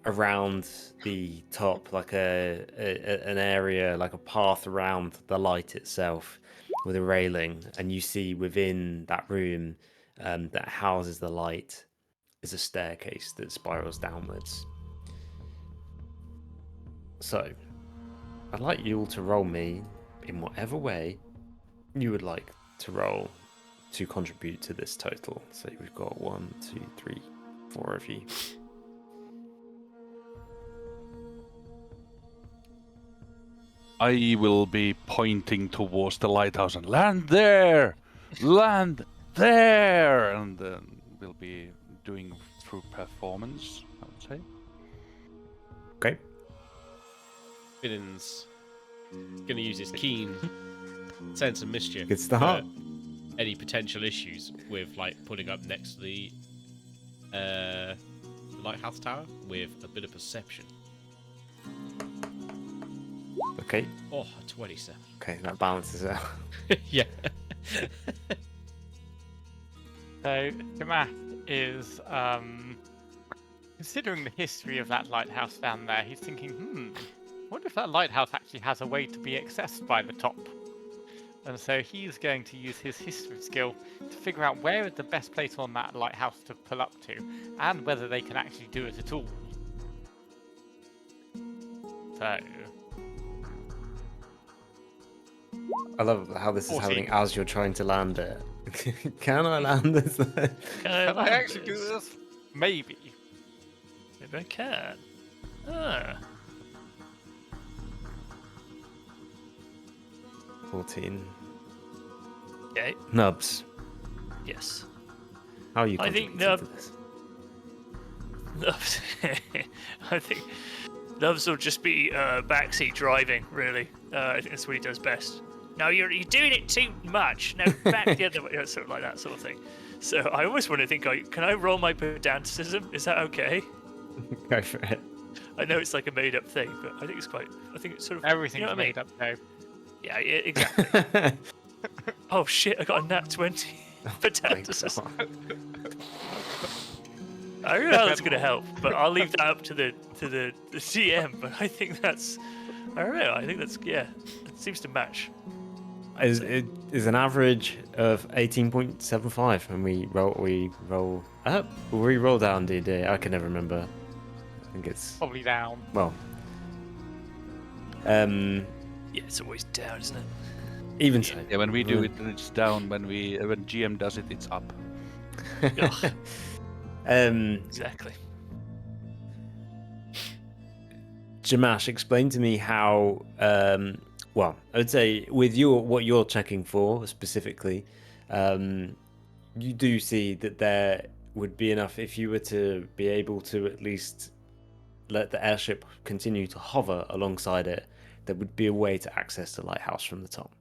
Speaker 1: around the top like an area, like a path around the light itself with a railing, and you see within that room that houses the light is a staircase that spirals downwards. So I'd like you all to roll me in whatever way you would like to roll to contribute to this total. So we've got 1, 2, 3, 4 of you.
Speaker 5: I will be pointing towards the lighthouse and land there, land there, and then we'll be doing through performance, I would say.
Speaker 1: Okay.
Speaker 6: Finn's gonna use his keen sense of mischief.
Speaker 1: Good start.
Speaker 6: for Any potential issues with like putting up next to the lighthouse tower with a bit of perception.
Speaker 1: Okay.
Speaker 6: Oh, a 27.
Speaker 1: Okay, that balances out.
Speaker 6: Yeah.
Speaker 3: So Shamash is considering the history of that lighthouse down there. He's thinking, what if that lighthouse actually has a way to be accessed by the top? And so he's going to use his history skill to figure out where is the best place on that lighthouse to pull up to, and whether they can actually do it at all. So,
Speaker 1: I love how this is
Speaker 3: 14.
Speaker 1: happening as you're trying to land it. Can I land this?
Speaker 2: Can I,
Speaker 3: Can I
Speaker 2: land
Speaker 3: actually do
Speaker 2: this?
Speaker 3: this? Maybe.
Speaker 2: Maybe I can. Ah,
Speaker 1: 14.
Speaker 2: okay.
Speaker 1: Nubs,
Speaker 2: Yes.
Speaker 1: how are you
Speaker 2: I think
Speaker 1: contributing to this?
Speaker 2: Nubs. I think Nubs will just be backseat driving. Really, I think that's what he does best. No, you're doing it too much. No, back the other way. Sort of like that sort of thing. So I always want to think, can I roll my pedanticism? Is that okay?
Speaker 1: Go for it.
Speaker 2: I know it's like a made-up thing, but I think it's quite. I think it's sort of.
Speaker 3: Everything's
Speaker 2: You know what I mean?
Speaker 3: made up now.
Speaker 2: Yeah, exactly. Oh shit! I got a nat 20
Speaker 1: My
Speaker 2: pedanticism.
Speaker 1: God.
Speaker 2: I don't know how that's going to help, but I'll leave that up to the GM. But I think that's. I don't know. I think that's it seems to match.
Speaker 1: It is an average of 18.75 when we roll up. We roll down D&D. I can never remember. I think it's
Speaker 3: Probably down.
Speaker 1: well.
Speaker 2: Yeah, it's always down, isn't it?
Speaker 1: Even so.
Speaker 5: Yeah, when we do it, it's down. When GM does it, it's up.
Speaker 2: Ugh,
Speaker 1: um,
Speaker 2: exactly.
Speaker 1: Jamash, explain to me how. Well, I would say with what you're checking for specifically, you do see that there would be enough if you were to be able to at least let the airship continue to hover alongside it. There would be a way to access the lighthouse from the top.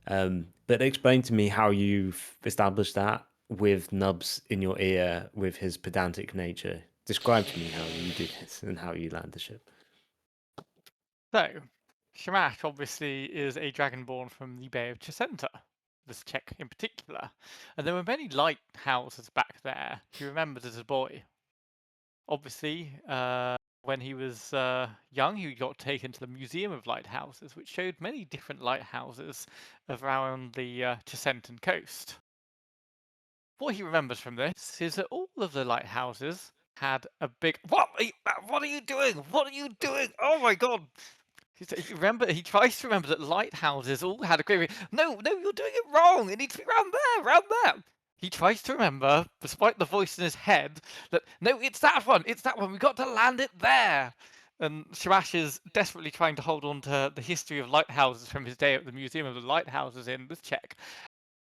Speaker 1: But explain to me how you've established that with Nubs in your ear, with his pedantic nature. Describe to me how you do this and how you land the ship.
Speaker 3: So, Shamash obviously is a dragonborn from the Bay of Chesenta, this Czech in particular. And there were many lighthouses back there he remembers as a boy. Obviously, when he was young, he got taken to the Museum of Lighthouses, which showed many different lighthouses around the Chisentan coast. What he remembers from this is that all of the lighthouses had a big. What are you doing? What are you doing? Oh my god! He tries to remember that lighthouses all had a great. No, you're doing it wrong. It needs to be round there, round there. He tries to remember, despite the voice in his head, that no, it's that one. It's that one. We got to land it there. And Shamash is desperately trying to hold on to the history of lighthouses from his day at the Museum of the Lighthouses in this Czech.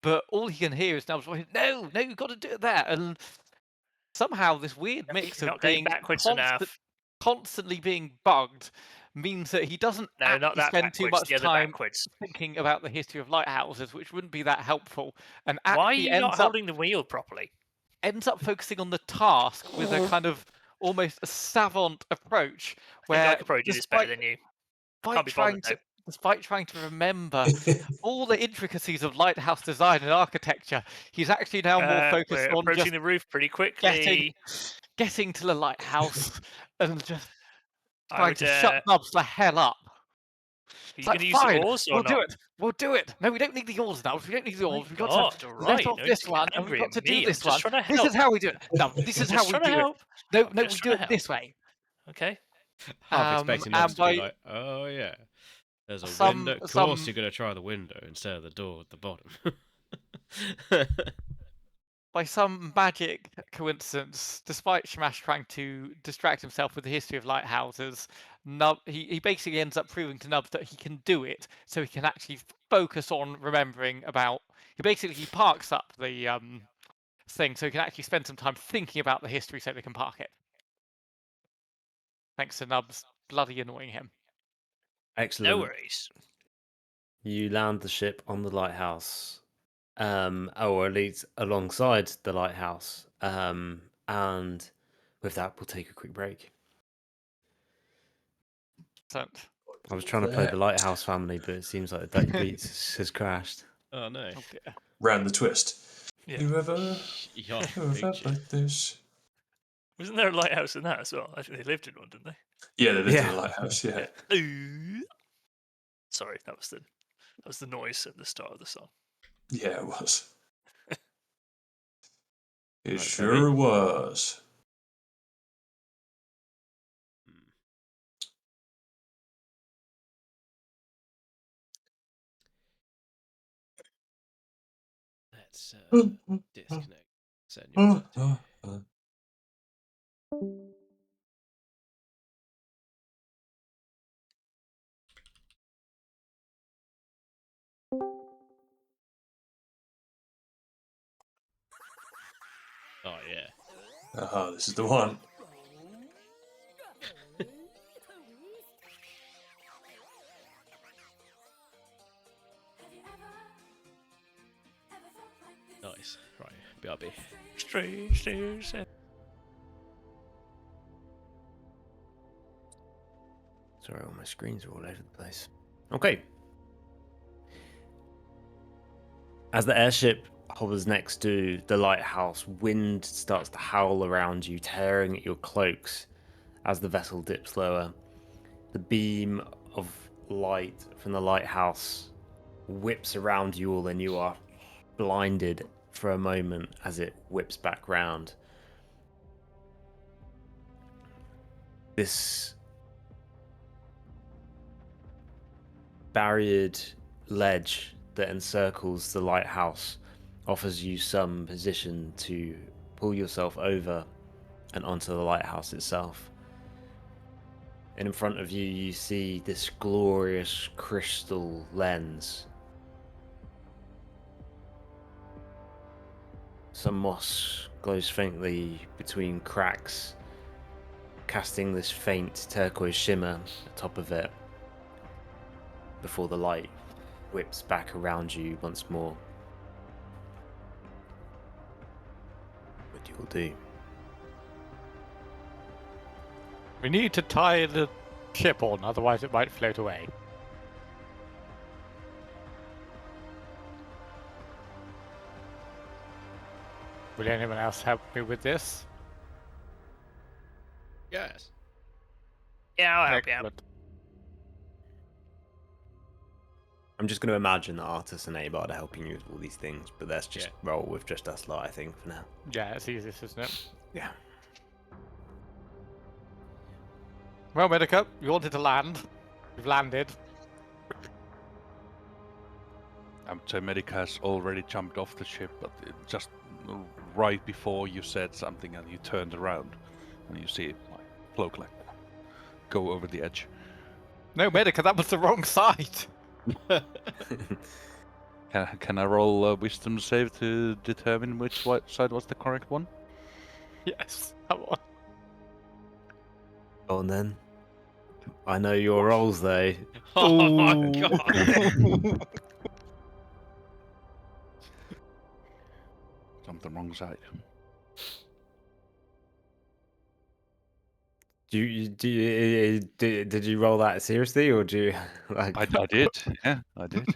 Speaker 3: But all he can hear is now, no, you've got to do it there. And somehow this weird mix
Speaker 2: You're
Speaker 3: of
Speaker 2: not going
Speaker 3: being
Speaker 2: backwards enough.
Speaker 3: constantly being bugged means that he doesn't
Speaker 2: No, not
Speaker 3: actually
Speaker 2: that
Speaker 3: spend too
Speaker 2: backwards.
Speaker 3: much
Speaker 2: The other
Speaker 3: time
Speaker 2: backwards.
Speaker 3: thinking about the history of lighthouses, which wouldn't be that helpful, and
Speaker 2: Why are
Speaker 3: actually
Speaker 2: you not holding the wheel properly?
Speaker 3: ends up focusing on the task with a kind of almost a savant approach,
Speaker 2: I think I
Speaker 3: where
Speaker 2: could probably do this better than you. Can't be bothered though.
Speaker 3: despite trying to remember all the intricacies of lighthouse design and architecture, he's actually now more focused
Speaker 2: We're
Speaker 3: on
Speaker 2: approaching
Speaker 3: just
Speaker 2: the roof pretty
Speaker 3: getting
Speaker 2: quickly.
Speaker 3: getting to the lighthouse and just
Speaker 2: I
Speaker 3: trying
Speaker 2: would.
Speaker 3: to shut Nubs the hell up.
Speaker 2: Are you
Speaker 3: It's
Speaker 2: going
Speaker 3: like,
Speaker 2: to use the
Speaker 3: fine,
Speaker 2: oars or
Speaker 3: we'll do
Speaker 2: not?
Speaker 3: it. We'll do it. No, we don't need the oars now. We don't need the oars. We've got to
Speaker 2: God, all
Speaker 3: let
Speaker 2: right.
Speaker 3: off
Speaker 2: No,
Speaker 3: this
Speaker 2: to
Speaker 3: one,
Speaker 2: get
Speaker 3: and we've
Speaker 2: angry
Speaker 3: got
Speaker 2: at
Speaker 3: to
Speaker 2: me.
Speaker 3: do
Speaker 2: I'm
Speaker 3: this
Speaker 2: just
Speaker 3: one.
Speaker 2: trying to
Speaker 3: This
Speaker 2: help.
Speaker 3: is how we do it. No, this
Speaker 2: I'm
Speaker 3: is how
Speaker 2: just
Speaker 3: we
Speaker 2: trying to
Speaker 3: do it.
Speaker 2: help.
Speaker 3: No,
Speaker 2: I'm
Speaker 3: we
Speaker 2: just
Speaker 3: do
Speaker 2: trying
Speaker 3: it
Speaker 2: to help.
Speaker 3: this way.
Speaker 2: Okay.
Speaker 6: Half expecting us
Speaker 3: And
Speaker 6: to be
Speaker 3: by
Speaker 6: like, oh yeah, there's a
Speaker 3: some
Speaker 6: window. Of course, you're going to try the window instead of the door at the bottom.
Speaker 3: by some magic coincidence, despite Shamash trying to distract himself with the history of lighthouses, he basically ends up proving to Nubs that he can do it, so he can actually focus on remembering about. He parks up the thing, so he can actually spend some time thinking about the history, so they can park it. Thanks to Nubs bloody annoying him.
Speaker 1: Excellent.
Speaker 2: No worries.
Speaker 1: You land the ship on the lighthouse, or at least alongside the lighthouse. And with that, we'll take a quick break.
Speaker 3: So,
Speaker 1: I was trying to play the Lighthouse Family, but it seems like the beats has crashed.
Speaker 6: Oh no.
Speaker 3: oh dear.
Speaker 4: Round the twist.
Speaker 2: Yeah.
Speaker 4: Whoever
Speaker 6: Yacht
Speaker 4: like this.
Speaker 2: Wasn't there a lighthouse in that as well? I think they lived in one, didn't they?
Speaker 4: Yeah, they lived in
Speaker 1: Yeah.
Speaker 4: a lighthouse. Yeah.
Speaker 2: Sorry, that was the noise at the start of the song.
Speaker 4: Yeah, it was. It
Speaker 1: Right,
Speaker 4: sure was.
Speaker 6: Let's disconnect. Send your party. Oh yeah.
Speaker 4: Aha, this is the one.
Speaker 6: Nice. Right. BRB.
Speaker 2: Strange news.
Speaker 1: Sorry, all my screens are all over the place. Okay. As the airship hovers next to the lighthouse, wind starts to howl around you, tearing at your cloaks as the vessel dips lower. The beam of light from the lighthouse whips around you all, and you are blinded for a moment as it whips back round. This barriered ledge that encircles the lighthouse offers you some position to pull yourself over and onto the lighthouse itself. And in front of you, you see this glorious crystal lens. Some moss glows faintly between cracks, casting this faint turquoise shimmer atop of it before the light whips back around you once more. What do you all do?
Speaker 3: We need to tie the ship on, otherwise it might float away. Will anyone else help me with this?
Speaker 6: Yes.
Speaker 2: Yeah, I'll help you out.
Speaker 3: Excellent.
Speaker 1: I'm just going to imagine that Artus and Abard are helping you with all these things, but let's just
Speaker 6: Yeah.
Speaker 1: roll with just us lot, I think, for now.
Speaker 3: Yeah, it's easiest, isn't it?
Speaker 1: Yeah.
Speaker 3: Well, Medica, you wanted to land. You've landed.
Speaker 5: So Medic has already jumped off the ship, but just right before you said something and you turned around and you see my cloak like go over the edge.
Speaker 3: No, Medica, that was the wrong side.
Speaker 5: Can I roll a wisdom save to determine which side was the correct one?
Speaker 3: Yes, come on.
Speaker 1: Go on then. I know your rolls, though.
Speaker 6: Oh my
Speaker 1: Ooh.
Speaker 6: god.
Speaker 5: Jumped the wrong side.
Speaker 1: Did you roll that seriously, or do you like?
Speaker 5: I did. Yeah, I did.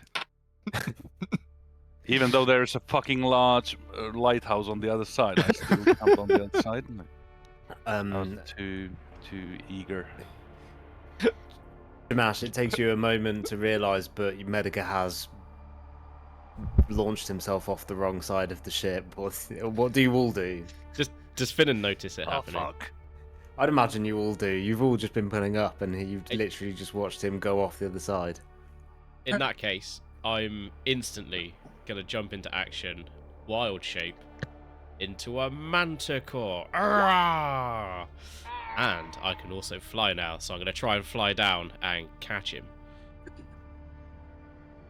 Speaker 5: Even though there is a fucking large lighthouse on the other side, I still jumped on the other side. I was too eager.
Speaker 1: Dimash, it takes you a moment to realise, but Medica has launched himself off the wrong side of the ship. What do you all do?
Speaker 6: Does Finnan notice it
Speaker 2: Oh,
Speaker 6: happening?
Speaker 2: fuck.
Speaker 1: I'd imagine you all do. You've all just been pulling up, and you've literally just watched him go off the other side.
Speaker 6: In that case, I'm instantly gonna jump into action, wild shape, into a manticore. Arrgh! And I can also fly now, so I'm gonna try and fly down and catch him.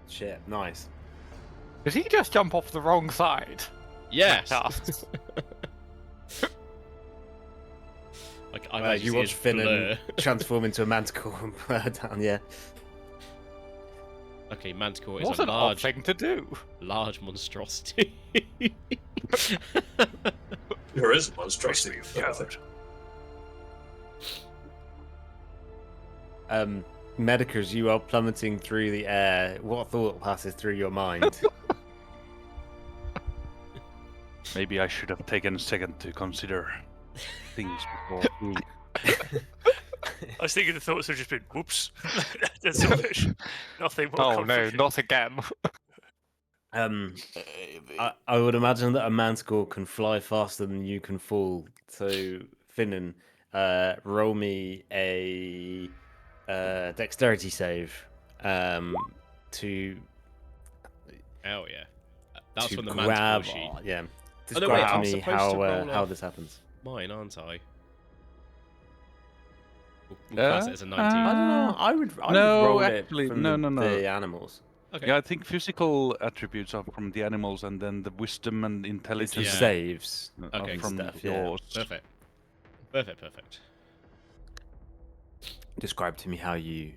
Speaker 1: Shit, nice.
Speaker 3: Did he just jump off the wrong side?
Speaker 6: Yes.
Speaker 3: Yes.
Speaker 6: Like I
Speaker 1: You watch Finnan transform into a manticore and blur down. Yeah.
Speaker 6: Okay, manticore is
Speaker 3: What
Speaker 6: a
Speaker 3: an odd
Speaker 6: large,
Speaker 3: thing to do.
Speaker 6: large monstrosity.
Speaker 4: There is a monstrosity.
Speaker 1: Medica, as you are plummeting through the air, what thought passes through your mind?
Speaker 5: Maybe I should have taken a second to consider things before.
Speaker 2: I was thinking the thoughts have just been, whoops. That's all. Nothing more
Speaker 3: Oh no,
Speaker 2: complicated.
Speaker 3: not again.
Speaker 1: I would imagine that a manticore can fly faster than you can fall. So, Finnan, roll me a dexterity save to.
Speaker 6: Oh yeah, That's
Speaker 1: to
Speaker 6: from the
Speaker 1: grab.
Speaker 6: manticore sheet.
Speaker 1: Yeah.
Speaker 6: Oh, no, wait,
Speaker 1: Describe to
Speaker 6: I'm
Speaker 1: me
Speaker 6: supposed to roll
Speaker 1: how
Speaker 6: off
Speaker 1: this happens.
Speaker 6: mine, aren't I? We'll class it as a 19.
Speaker 1: I don't know. I would
Speaker 5: No,
Speaker 1: roll
Speaker 5: actually,
Speaker 1: it from
Speaker 5: no, no, no.
Speaker 1: the animals.
Speaker 6: Okay.
Speaker 5: Yeah, I think physical attributes are from the animals, and then the wisdom and
Speaker 1: It's the
Speaker 5: intelligence
Speaker 6: Yeah.
Speaker 1: saves.
Speaker 5: are
Speaker 6: Okay.
Speaker 5: from
Speaker 1: Stuff, yeah.
Speaker 5: yours.
Speaker 6: Perfect. Perfect.
Speaker 1: Describe to me how you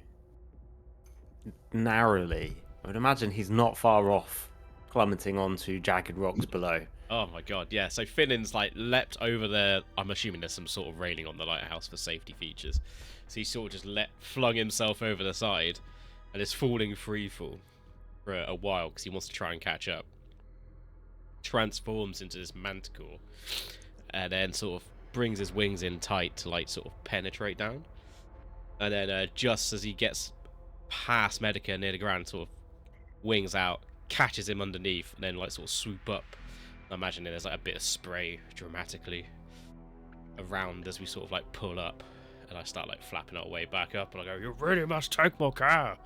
Speaker 1: narrowly. I would imagine he's not far off, plummeting onto jagged rocks below.
Speaker 6: Oh my god, yeah. So Finnan's like leapt over there. I'm assuming there's some sort of railing on the lighthouse for safety features. So he sort of just flung himself over the side and is falling free fall for a while because he wants to try and catch up. Transforms into this manticore and then sort of brings his wings in tight to like sort of penetrate down. And then just as he gets past Medica near the ground, sort of wings out, catches him underneath, and then like sort of swoop up. I imagine there's like a bit of spray dramatically around as we sort of like pull up, and I start like flapping our way back up, and I go, "You really must take my car."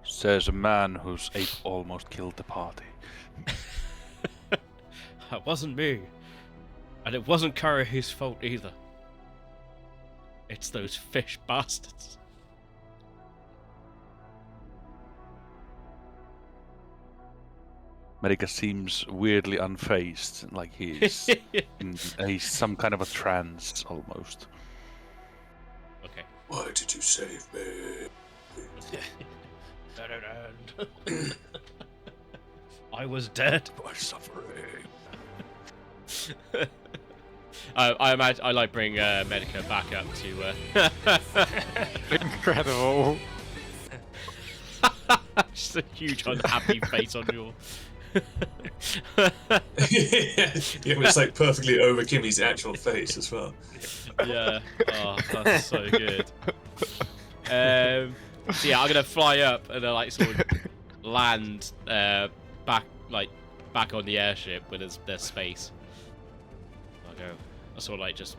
Speaker 5: Says a man whose ape almost killed the party.
Speaker 6: That wasn't me, and it wasn't Curry's fault either. It's those fish bastards.
Speaker 5: Medica seems weirdly unfazed, like he's he's some kind of a trance almost.
Speaker 6: Okay.
Speaker 4: Why did you save me?
Speaker 6: I was dead.
Speaker 4: My suffering.
Speaker 6: I imagine I like bring Medica back up to.
Speaker 3: Incredible.
Speaker 6: Just a huge unhappy face on your.
Speaker 4: Yeah, it's like perfectly over Kimmy's actual face as well.
Speaker 6: Yeah. Oh, that's so good. So yeah, I'm gonna fly up and then like sort of land back on the airship when there's space. I sort of like just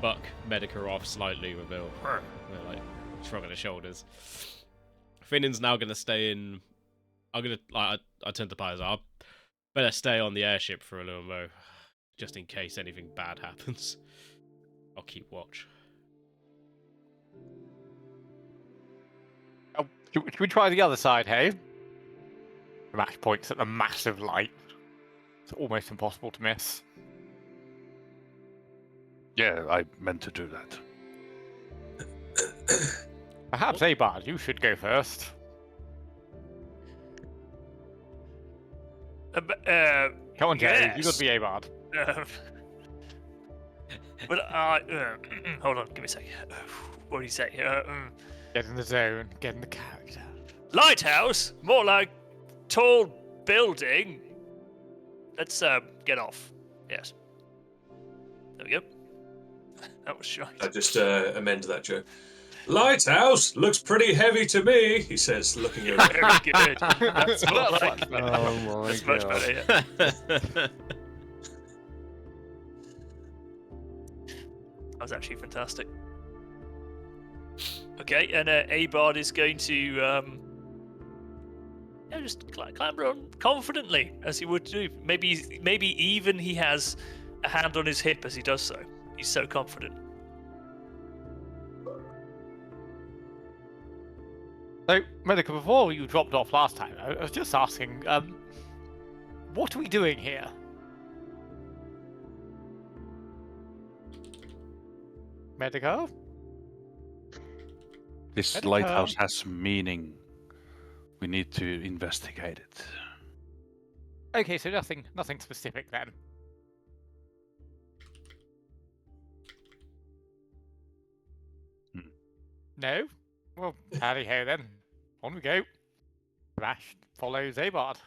Speaker 6: buck Medica off slightly with a like shrug of the shoulders. Finnan's now gonna stay in. I'm gonna like I turned to Pies. I better stay on the airship for a little mo, just in case anything bad happens. I'll keep watch.
Speaker 3: Oh, should we try the other side, hey? The match points at the massive light. It's almost impossible to miss.
Speaker 5: Yeah, I meant to do that.
Speaker 3: Perhaps Abard, you should go first. Come on, Jerry, you got to be Abard.
Speaker 2: Hold on, give me a sec. What do you say?
Speaker 3: Get in the zone, get in the character.
Speaker 2: Lighthouse? More like tall building. Let's get off. Yes. There we go. That was shite.
Speaker 4: I just amend that joke. Lighthouse looks pretty heavy to me, he says, looking over.
Speaker 2: Very good. That's more like.
Speaker 1: Oh my
Speaker 2: That's much better. Yeah. That was actually fantastic. Okay, and Abard is going to just clamber on confidently as he would do. Maybe even he has a hand on his hip as he does so. He's so confident.
Speaker 3: So, Medica, before you dropped off last time, I was just asking, what are we doing here? Medica?
Speaker 5: This
Speaker 3: Medica.
Speaker 5: lighthouse has meaning. We need to investigate it.
Speaker 3: Okay, so nothing specific then. No? Well, howdy ho then. On we go. Rash follows Abard.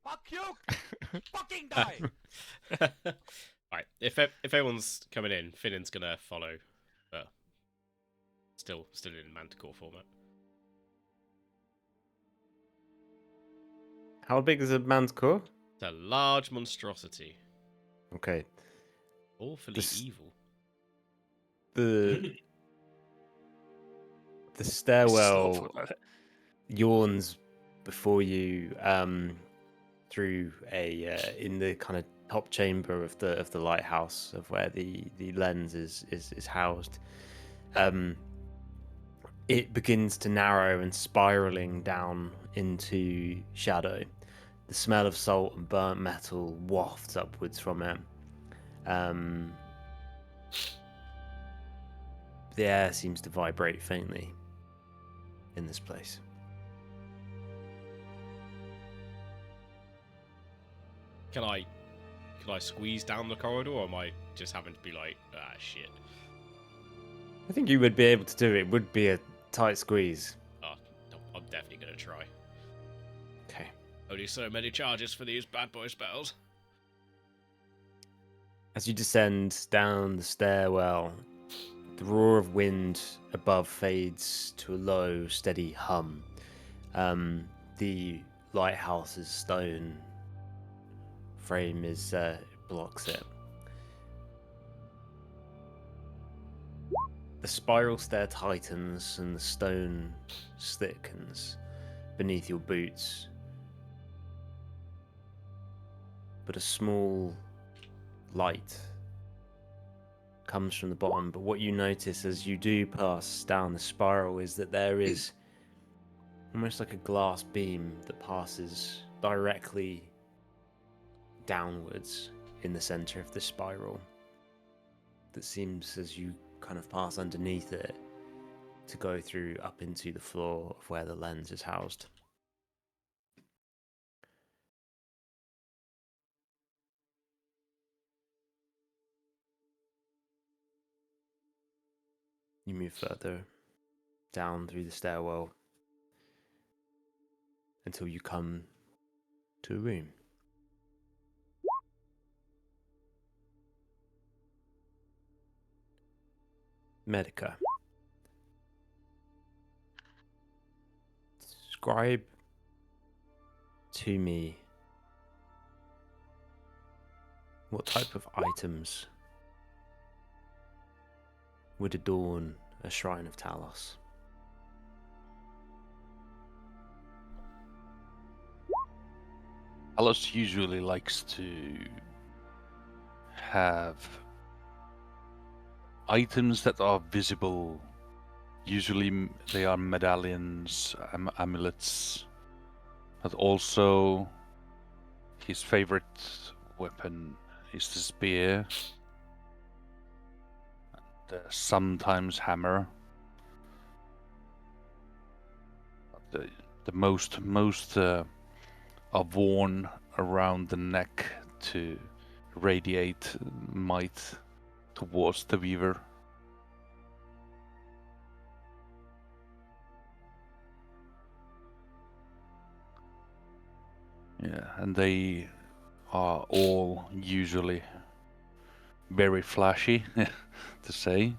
Speaker 7: Fuck you! Fucking die!
Speaker 6: Right, if everyone's coming in, Finnan's gonna follow, but still in Manticore format.
Speaker 1: How big is a manticore?
Speaker 6: It's a large monstrosity,
Speaker 1: Okay.
Speaker 6: awfully
Speaker 1: This-
Speaker 6: evil.
Speaker 1: The The
Speaker 2: It's
Speaker 1: stairwell
Speaker 2: slothful about it.
Speaker 1: yawns before you through a in the kind of top chamber of the lighthouse of where the lens is housed. It begins to narrow and spiraling down into shadow. The smell of salt and burnt metal wafts upwards from it. The air seems to vibrate faintly in this place.
Speaker 6: Can I squeeze down the corridor, or am I just having to be like, ah, shit?
Speaker 1: I think you would be able to do it. It would be a tight squeeze.
Speaker 6: Oh, no, I'm definitely gonna try.
Speaker 1: Okay.
Speaker 6: Only so many charges for these bad boy spells.
Speaker 1: As you descend down the stairwell, the roar of wind above fades to a low, steady hum. The lighthouse's stone frame blocks it. The spiral stair tightens and the stone thickens beneath your boots. But a small light comes from the bottom. But what you notice as you do pass down the spiral is that there is almost like a glass beam that passes directly downwards in the center of the spiral. That seems, as you kind of pass underneath it, to go through up into the floor of where the lens is housed. You move further down through the stairwell until you come to a room. Medica. Describe to me what type of items would adorn a shrine of Talos.
Speaker 5: Talos usually likes to have items that are visible. Usually they are medallions, amulets, but also his favorite weapon is the spear, and sometimes hammer. The most are worn around the neck to radiate might towards the weaver. Yeah, and they are all usually very flashy, to say.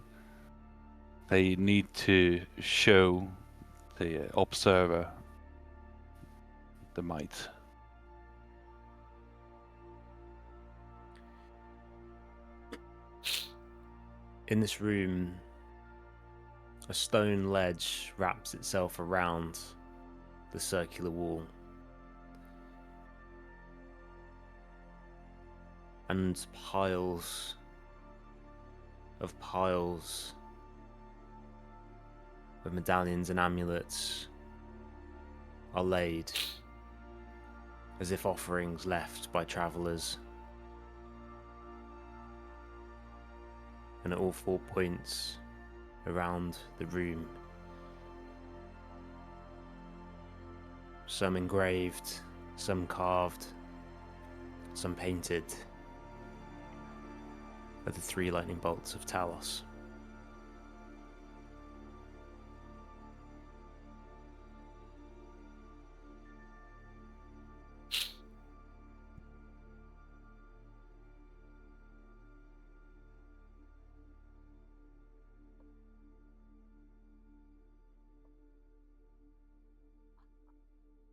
Speaker 5: They need to show the observer the might.
Speaker 1: In this room, a stone ledge wraps itself around the circular wall. And piles of medallions and amulets are laid as if offerings left by travelers. And at all 4 points around the room, some engraved, some carved, some painted, are the 3 lightning bolts of Talos.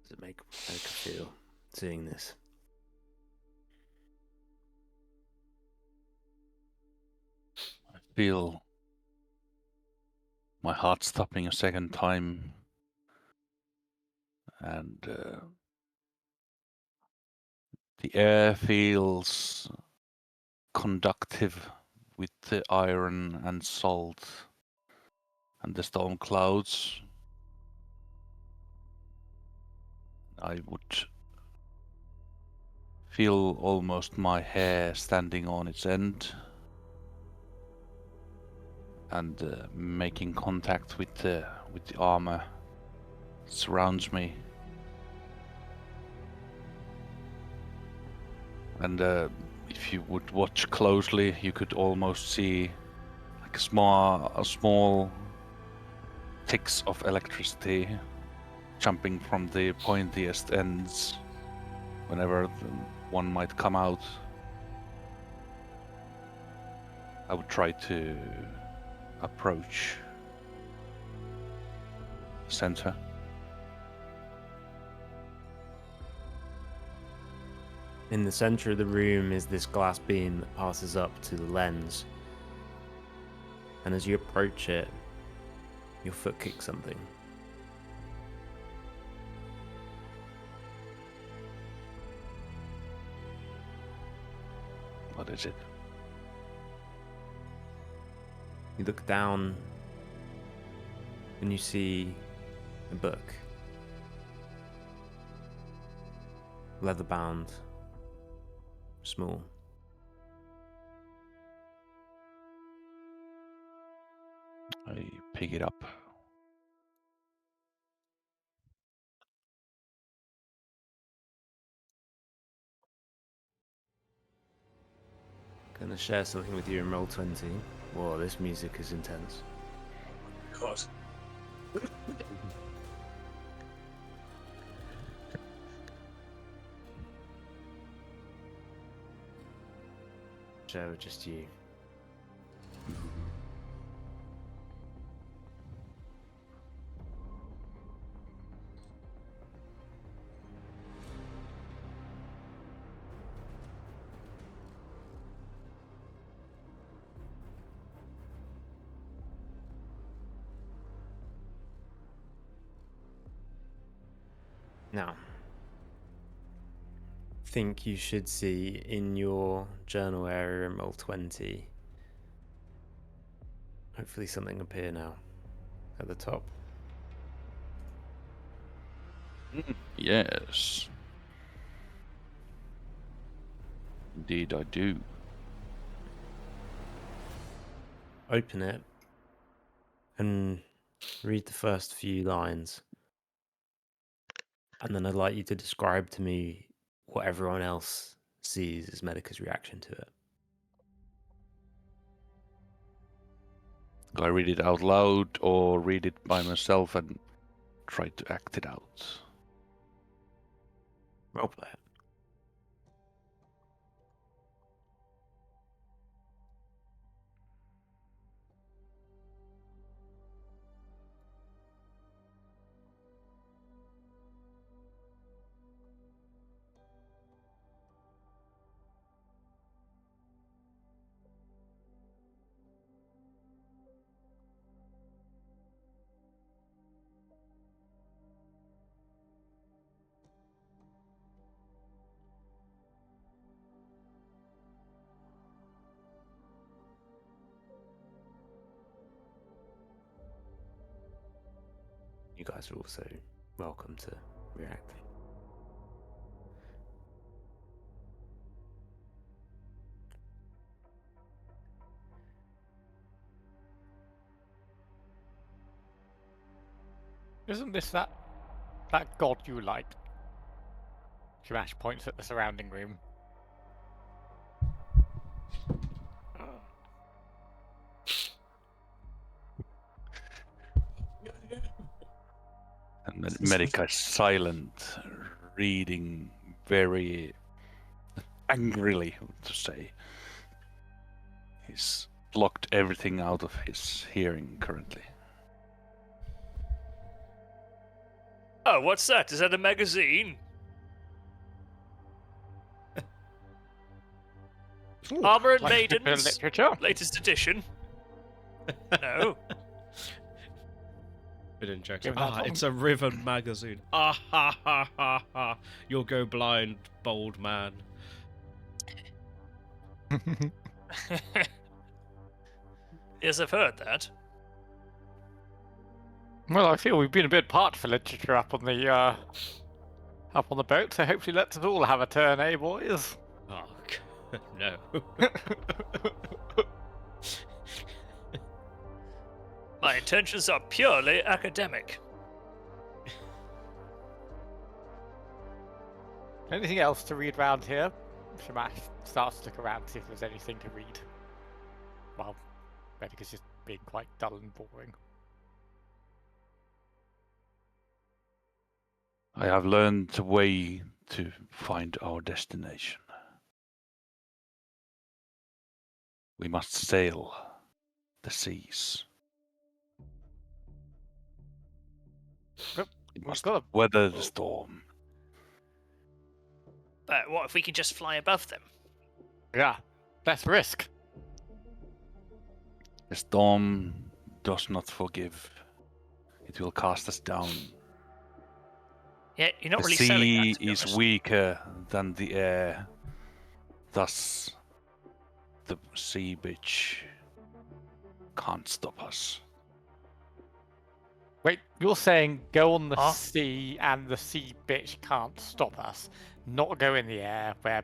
Speaker 1: Does it make Erica feel seeing this?
Speaker 5: I feel my heart stopping a second time, and the air feels conductive with the iron and salt and the storm clouds. I would feel almost my hair standing on its end and making contact with the armor that surrounds me. And if you would watch closely, you could almost see like small ticks of electricity jumping from the pointiest ends whenever one might come out. I would try to approach the center.
Speaker 1: In the center of the room is this glass beam that passes up to the lens. And as you approach it, your foot kicks something.
Speaker 5: What is it?
Speaker 1: You look down and you see a book. Leather bound. Small.
Speaker 5: I pick it up.
Speaker 1: Gonna share something with you in Roll20. Whoa, this music is intense.
Speaker 4: God.
Speaker 1: Share with just you. Now, think you should see in your journal area in Roll20, hopefully something appear now at the top.
Speaker 5: Yes. Indeed, I do.
Speaker 1: Open it and read the first few lines. And then I'd like you to describe to me what everyone else sees as Medica's reaction to it.
Speaker 5: Do I read it out loud or read it by myself and try to act it out?
Speaker 1: Roleplay it. You guys are also welcome to react.
Speaker 3: Isn't this that god you like? Shamash points at the surrounding room.
Speaker 5: And Medica is silent, reading very angrily, to say. He's blocked everything out of his hearing currently.
Speaker 2: Oh, what's that? Is that a magazine? Armor and
Speaker 3: Like
Speaker 2: Maidens,
Speaker 3: literature?
Speaker 2: latest edition. No.
Speaker 6: Spinning jokes.
Speaker 3: Give me that
Speaker 6: Ah,
Speaker 3: one.
Speaker 6: it's a river magazine. Ah ha ha ha ha. You'll go blind, bold man.
Speaker 2: Yes, I've heard that.
Speaker 3: Well, I feel we've been a bit part for literature up on the boat, so hopefully let us all have a turn, eh, boys?
Speaker 6: Oh, no.
Speaker 2: My intentions are purely academic.
Speaker 3: Anything else to read round here? Shamash starts to look around to see if there's anything to read. Well, Medica's just being quite dull and boring.
Speaker 5: I have learned the way to find our destination. We must sail the seas.
Speaker 3: Yep,
Speaker 5: We
Speaker 3: we've
Speaker 5: must
Speaker 3: got a-
Speaker 5: weather the storm.
Speaker 2: But what if we can just fly above them?
Speaker 3: Yeah, less risk.
Speaker 5: The storm does not forgive. It will cast us down.
Speaker 2: Yeah, you're not
Speaker 5: The
Speaker 2: really selling
Speaker 5: sea
Speaker 2: that, to be
Speaker 5: is
Speaker 2: honest.
Speaker 5: weaker than the air. Thus, the sea bitch can't stop us.
Speaker 3: Wait, you're saying go on the
Speaker 2: Huh?
Speaker 3: sea and the sea bitch can't stop us, not go in the air where,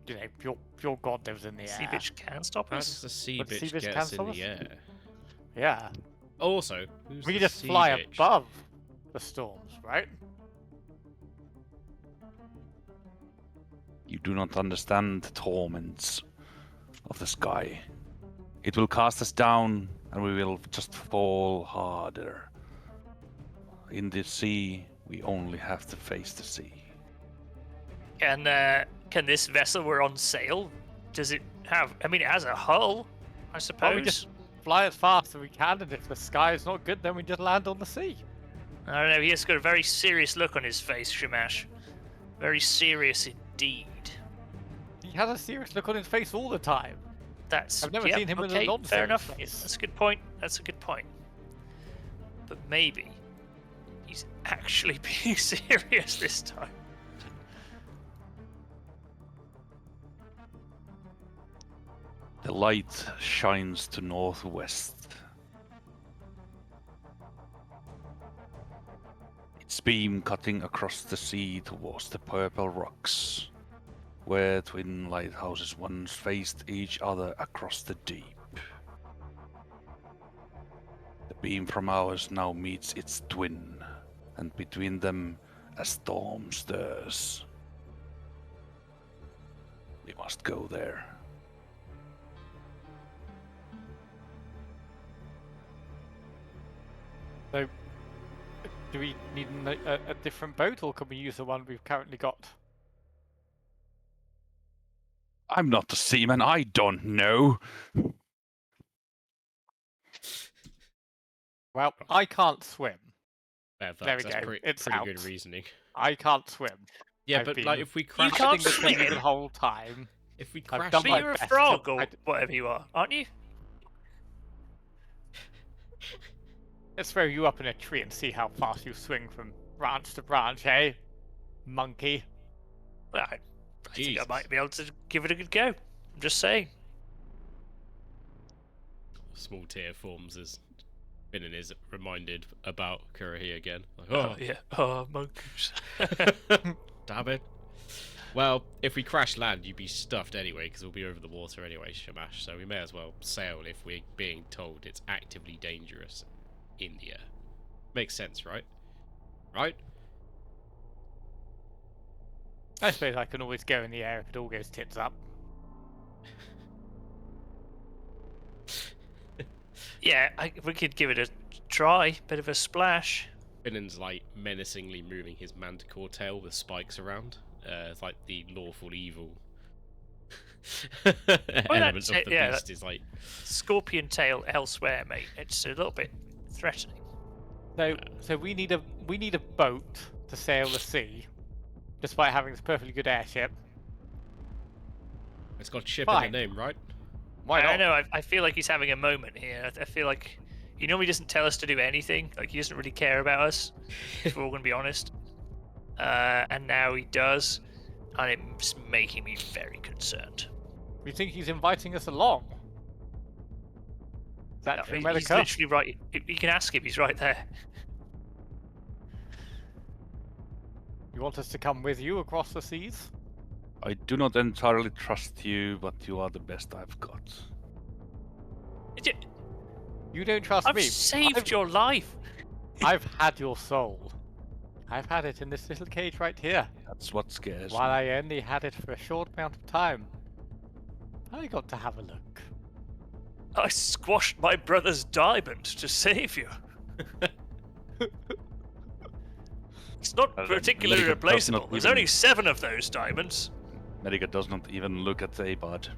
Speaker 3: you know, your god lives in the
Speaker 2: Sea
Speaker 3: air.
Speaker 2: bitch can stop
Speaker 6: How does
Speaker 2: us.
Speaker 6: the sea
Speaker 3: But the sea
Speaker 6: bitch
Speaker 3: bitch
Speaker 6: get
Speaker 3: can
Speaker 6: us in
Speaker 3: stop
Speaker 6: the
Speaker 3: us?
Speaker 6: air?
Speaker 3: Yeah,
Speaker 6: Also, who's
Speaker 3: we
Speaker 6: the
Speaker 3: can just
Speaker 6: sea
Speaker 3: fly
Speaker 6: bitch?
Speaker 3: above the storms, right?
Speaker 5: You do not understand the torments of the sky. It will cast us down and we will just fall harder. In the sea, we only have to face the sea.
Speaker 2: Can this vessel we're on sail? Does it have? I mean, it has a hull, I
Speaker 3: Well,
Speaker 2: suppose.
Speaker 3: we just fly as fast as we can, and if the sky is not good, then we just land on the sea.
Speaker 2: I don't know. He has got a very serious look on his face, Shamash. Very serious indeed.
Speaker 3: He has a serious look on his face all the time.
Speaker 2: That's.
Speaker 3: I've never
Speaker 2: yep,
Speaker 3: seen him with a
Speaker 2: okay,
Speaker 3: non-serious
Speaker 2: fair enough.
Speaker 3: face.
Speaker 2: That's a good point. That's a good point. But maybe he's actually being serious this time.
Speaker 5: The light shines to northwest. Its beam cutting across the sea towards the purple rocks, where twin lighthouses once faced each other across the deep. The beam from ours now meets its twin, and between them a storm stirs. We must go there.
Speaker 3: So, do we need a different boat, or can we use the one we've currently got?
Speaker 5: I'm not a seaman, I don't know.
Speaker 3: Well, I can't swim.
Speaker 6: Fair
Speaker 3: There we
Speaker 6: facts,
Speaker 3: go,
Speaker 6: That's
Speaker 3: it's
Speaker 6: pretty good
Speaker 3: out.
Speaker 6: reasoning.
Speaker 3: I can't swim.
Speaker 6: Yeah,
Speaker 3: I've
Speaker 6: but
Speaker 3: been-
Speaker 6: like if we crash,
Speaker 2: can't
Speaker 3: Acting the
Speaker 2: swim?
Speaker 3: the whole time.
Speaker 6: if we
Speaker 3: I've
Speaker 6: crash,
Speaker 3: done
Speaker 2: But
Speaker 3: my
Speaker 2: you're a
Speaker 3: best
Speaker 2: frog
Speaker 3: to-
Speaker 2: or whatever you are, aren't you?
Speaker 3: Let's throw you up in a tree and see how fast you swing from branch to branch, eh? Monkey.
Speaker 2: Well, I think I
Speaker 6: Jesus.
Speaker 2: might be able to give it a good go. I'm just saying.
Speaker 6: small tear forms as Finnan is reminded about Kurahi again. Like,
Speaker 2: Oh yeah. Oh, monkeys.
Speaker 6: damn it. Well, if we crash land, you'd be stuffed anyway, because we'll be over the water anyway, Shamash. So we may as well sail if we're being told it's actively dangerous in the air. Makes sense, right? Right?
Speaker 3: I suppose I can always go in the air if it all goes tits up.
Speaker 2: Yeah, we could give it a try. Bit of a splash.
Speaker 6: Finnan's like menacingly moving his manticore tail with spikes around. It's like the lawful evil element of the
Speaker 2: yeah,
Speaker 6: beast is like
Speaker 2: Scorpion tail elsewhere, mate. It's a little bit threatening.
Speaker 3: So we need a boat to sail the sea, despite having this perfectly good airship.
Speaker 6: it's got ship
Speaker 3: Fine.
Speaker 6: in the name, right?
Speaker 3: Why
Speaker 2: I
Speaker 3: not?
Speaker 2: don't know. I feel like he's having a moment here. I feel like He normally doesn't tell us to do anything. Like, he doesn't really care about us, if we're all going to be honest. And now he does, and it's making me very concerned.
Speaker 3: We think he's inviting us along. Is that
Speaker 2: No,
Speaker 3: true,
Speaker 2: he's
Speaker 3: Medica?
Speaker 2: literally right. You can ask him. He's right there.
Speaker 3: You want us to come with you across the seas?
Speaker 5: I do not entirely trust you, but you are the best I've got.
Speaker 3: You don't trust
Speaker 2: I've
Speaker 3: me.
Speaker 2: saved your life.
Speaker 3: I've had your soul. I've had it in this little cage right here.
Speaker 5: That's what scares
Speaker 3: While
Speaker 5: me.
Speaker 3: I only had it for a short amount of time. I got to have a look.
Speaker 2: I squashed my brother's diamond to save you. It's not particularly
Speaker 5: Medica does
Speaker 2: replaceable.
Speaker 5: not
Speaker 2: There's
Speaker 5: even-
Speaker 2: only 7 of those diamonds.
Speaker 5: Medica does not even look at Abad.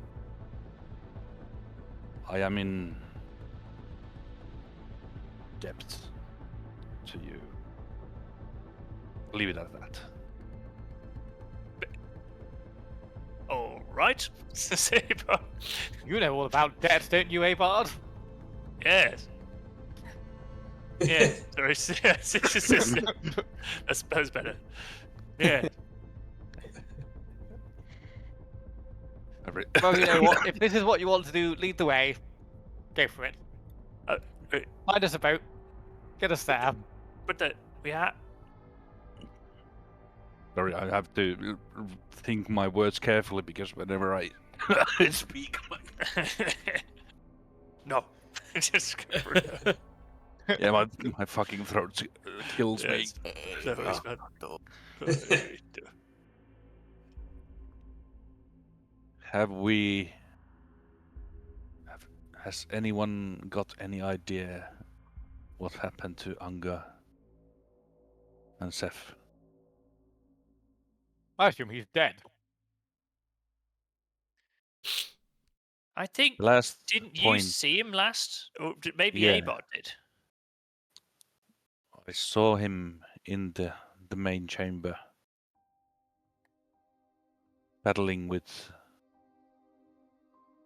Speaker 5: I am in debt to you. Leave it at that.
Speaker 2: All right, Saber.
Speaker 3: You know all about debt, don't you, Abard?
Speaker 2: Yes. Yeah. Sorry. That's better. Yeah.
Speaker 3: Well, you know what? If this is what you want to do, lead the way. Go for it.
Speaker 2: Wait,
Speaker 3: Find us a boat. Get us there.
Speaker 2: but we have.
Speaker 5: Sorry, I have to think my words carefully because whenever I speak,
Speaker 2: No. Just go for it.
Speaker 5: yeah, my fucking throat kills me.
Speaker 2: Yes. No, it's bad.
Speaker 5: Has anyone got any idea what happened to Anga and Seth?
Speaker 3: I assume he's dead.
Speaker 2: I think.
Speaker 5: Last
Speaker 2: Didn't you
Speaker 5: point,
Speaker 2: see him last? Or maybe
Speaker 5: Yeah.
Speaker 2: Abot did.
Speaker 5: I saw him in the main chamber, battling with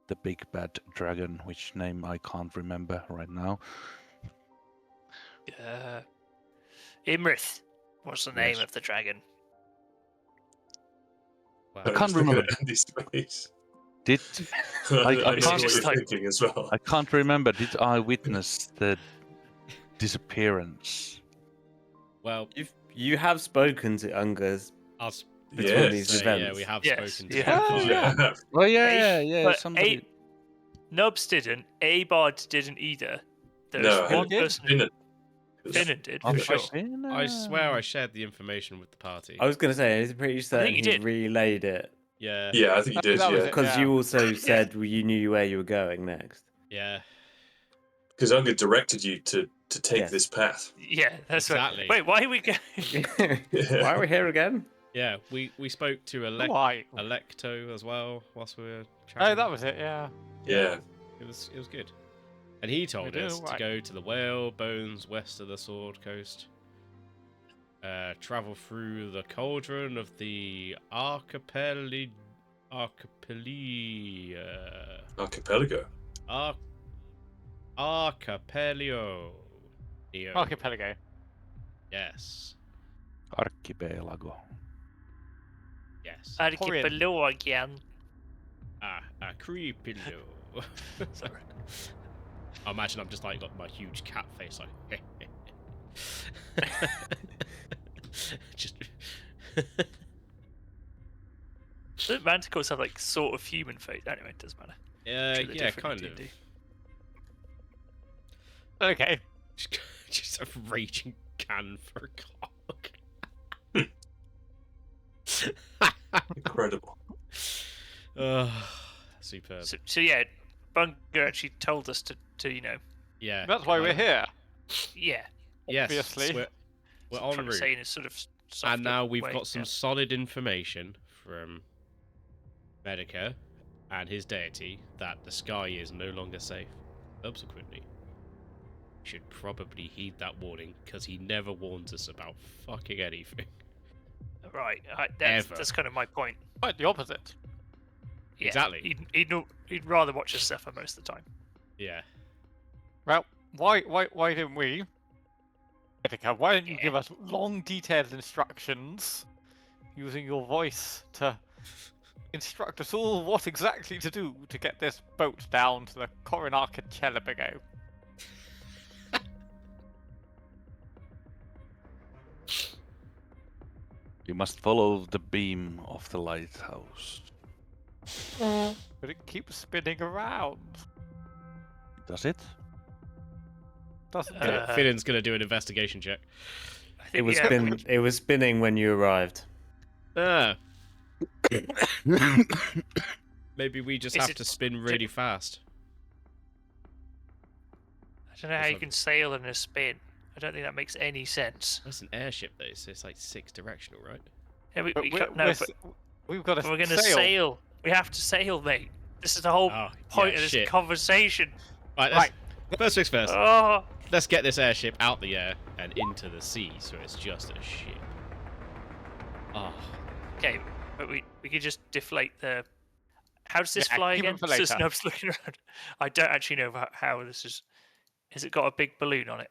Speaker 5: the big bad dragon, which name I can't remember right now.
Speaker 2: Imrith was the name
Speaker 5: Yes.
Speaker 2: of the dragon.
Speaker 6: Wow.
Speaker 5: I can't
Speaker 4: just looking
Speaker 5: remember.
Speaker 4: at Andy's face.
Speaker 5: Did
Speaker 4: I
Speaker 5: I
Speaker 4: know what
Speaker 5: can't-
Speaker 4: you're
Speaker 2: Just like-
Speaker 4: thinking as well.
Speaker 5: I can't remember? Did I witness the disappearance?
Speaker 6: Well,
Speaker 1: You have spoken to Ungas.
Speaker 6: I was
Speaker 1: between
Speaker 4: Yes.
Speaker 1: these
Speaker 6: say, yeah,
Speaker 1: events.
Speaker 6: we have
Speaker 2: Yes,
Speaker 6: spoken to
Speaker 2: yeah.
Speaker 6: him.
Speaker 4: Yeah.
Speaker 5: Oh yeah,
Speaker 2: But
Speaker 5: somebody.
Speaker 2: Nubs didn't. Abod didn't either. There
Speaker 4: No,
Speaker 2: was
Speaker 4: who
Speaker 2: one
Speaker 3: did?
Speaker 2: person.
Speaker 4: Finnan.
Speaker 2: Finnan did,
Speaker 5: Oh,
Speaker 2: for sure.
Speaker 6: I swear I shared the information with the party.
Speaker 1: I was going to say, I'm pretty certain
Speaker 2: you
Speaker 1: he
Speaker 2: did.
Speaker 1: relayed it.
Speaker 6: Yeah,
Speaker 4: Yeah, I think you did.
Speaker 3: That was
Speaker 4: Yeah,
Speaker 3: it.
Speaker 1: Because
Speaker 3: Yeah.
Speaker 1: you also said you knew where you were going next.
Speaker 6: yeah.
Speaker 4: because Unger directed you to take
Speaker 1: Yes.
Speaker 4: this path.
Speaker 2: Yeah, that's
Speaker 6: Exactly.
Speaker 2: right. Wait, why are we going?
Speaker 1: Why are we here again?
Speaker 6: Yeah, we spoke to
Speaker 3: Why?
Speaker 6: Electo as well whilst we were
Speaker 3: Oh,
Speaker 6: chatting.
Speaker 3: that was it, yeah.
Speaker 4: Yeah,
Speaker 6: It was good. And he told
Speaker 3: doing
Speaker 6: us to
Speaker 3: alright.
Speaker 6: go to the Whale Bones west of the Sword Coast. Travel through the cauldron of the archipelago.
Speaker 4: archipelago.
Speaker 6: Archipelago.
Speaker 3: Archipelago.
Speaker 6: Yes.
Speaker 5: Archipelago.
Speaker 6: Yes.
Speaker 2: Archipelago again.
Speaker 6: Archipelago.
Speaker 2: Sorry.
Speaker 6: I imagine I'm just like got my huge cat face like. Just.
Speaker 2: Don't manticores have like sort of human face? Anyway, it doesn't matter. Sure, they're
Speaker 6: Yeah,
Speaker 2: different
Speaker 6: kind
Speaker 2: in
Speaker 6: of.
Speaker 2: D&D.
Speaker 3: Okay.
Speaker 6: Just a raging can for a cock.
Speaker 4: Incredible.
Speaker 6: Superb.
Speaker 2: So yeah, Bunger actually told us to
Speaker 6: Yeah.
Speaker 3: That's why we're here.
Speaker 2: yeah.
Speaker 6: Yes.
Speaker 3: obviously.
Speaker 6: We're
Speaker 2: Trying
Speaker 6: en
Speaker 2: to
Speaker 6: route.
Speaker 2: say in a sort of softer
Speaker 6: And now we've
Speaker 2: way,
Speaker 6: got some
Speaker 2: yeah.
Speaker 6: solid information from Medica and his deity that the sky is no longer safe. Subsequently, we should probably heed that warning because he never warns us about fucking anything.
Speaker 2: Right.
Speaker 6: Ever.
Speaker 2: That's kind of my point.
Speaker 3: Quite the opposite.
Speaker 2: Yeah,
Speaker 6: Exactly.
Speaker 2: He'd rather watch us suffer most of the time.
Speaker 6: Yeah.
Speaker 3: Well, why didn't we? Etika, why don't you
Speaker 2: Yeah.
Speaker 3: give us long, detailed instructions using your voice to instruct us all what exactly to do to get this boat down to the Corin Archipelago?
Speaker 5: You must follow the beam of the lighthouse.
Speaker 3: But it keeps spinning around.
Speaker 5: Does it?
Speaker 3: Doesn't
Speaker 6: Finn-
Speaker 3: it?
Speaker 6: Finnan's gonna do an investigation check.
Speaker 2: I
Speaker 1: It
Speaker 2: think
Speaker 1: was
Speaker 2: yeah.
Speaker 1: it was spinning when you arrived.
Speaker 6: Ah. Maybe we just
Speaker 2: Is
Speaker 6: have
Speaker 2: it
Speaker 6: to spin really fast.
Speaker 2: I don't know how
Speaker 6: It's
Speaker 2: you
Speaker 6: like-
Speaker 2: can sail in a spin. I don't think that makes any sense.
Speaker 6: That's an airship though, so it's like 6 directional, right?
Speaker 2: Yeah,
Speaker 3: But we've got to
Speaker 2: we're going to
Speaker 3: sail.
Speaker 2: sail. We have to sail, mate. This is the whole
Speaker 6: Oh,
Speaker 2: point
Speaker 6: yeah,
Speaker 2: of this
Speaker 6: shit.
Speaker 2: conversation.
Speaker 6: Right,
Speaker 3: Right.
Speaker 6: first things first.
Speaker 2: Oh,
Speaker 6: Let's get this airship out the air and into the sea, so it's just a ship. Oh,
Speaker 2: okay, but we could just deflate the. How does this
Speaker 3: Yeah,
Speaker 2: fly
Speaker 3: keep it
Speaker 2: again?
Speaker 3: for
Speaker 2: So
Speaker 3: later.
Speaker 2: Snub's looking around. I don't actually know how this is. Has it got a big balloon on it?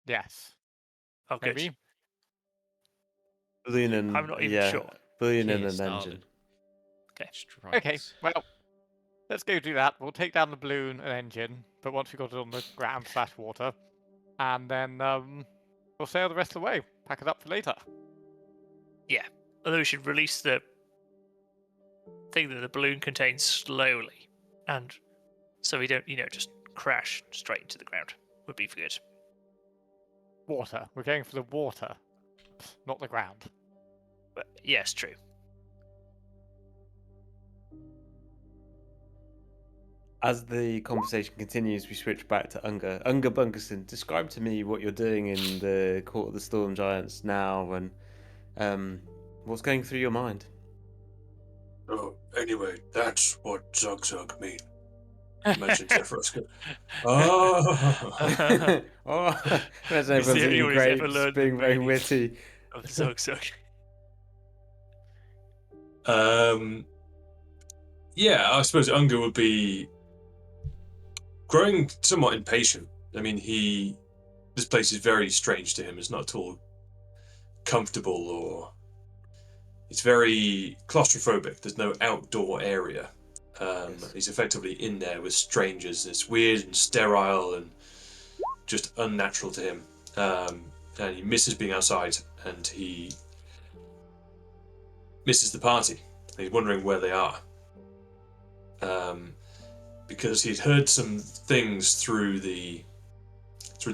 Speaker 3: Yes.
Speaker 2: Oh, good.
Speaker 3: Maybe.
Speaker 1: Balloon and
Speaker 2: I'm not even
Speaker 1: yeah,
Speaker 2: sure.
Speaker 1: balloon and
Speaker 6: Here
Speaker 1: an
Speaker 6: started.
Speaker 1: engine.
Speaker 6: strikes.
Speaker 3: Okay. Well, let's go do that. We'll take down the balloon and engine, but once we've got it on the ground/water, and then we'll sail the rest of the way. Pack it up for later.
Speaker 2: Although we should release the thing that the balloon contains slowly, and so we don't, just crash straight into the ground. Would be good.
Speaker 3: Water. We're going for the water, not the ground.
Speaker 2: But yes, true.
Speaker 1: As the conversation continues, we switch back to Unger. Unger Bunkerson, describe to me what you're doing in the Court of the Storm Giants now, and what's going through your mind.
Speaker 4: Oh, anyway, that's what Zug Zug mean. Imagine Zephyros go, oh.
Speaker 1: Oh, as
Speaker 2: He's the
Speaker 1: everyone's
Speaker 2: only
Speaker 1: eating
Speaker 2: one who's ever
Speaker 1: grapes,
Speaker 2: learned the
Speaker 1: being very
Speaker 2: meaning.
Speaker 1: witty.
Speaker 2: Of Zug Zug.
Speaker 4: Yeah, I suppose Unger would be growing somewhat impatient. I mean, this place is very strange to him. It's not at all comfortable, or it's very claustrophobic. There's no outdoor area.
Speaker 1: Yes.
Speaker 4: He's effectively in there with strangers. It's weird and sterile and just unnatural to him. And he misses being outside, and he misses the party. He's wondering where they are. Because he'd heard some things through the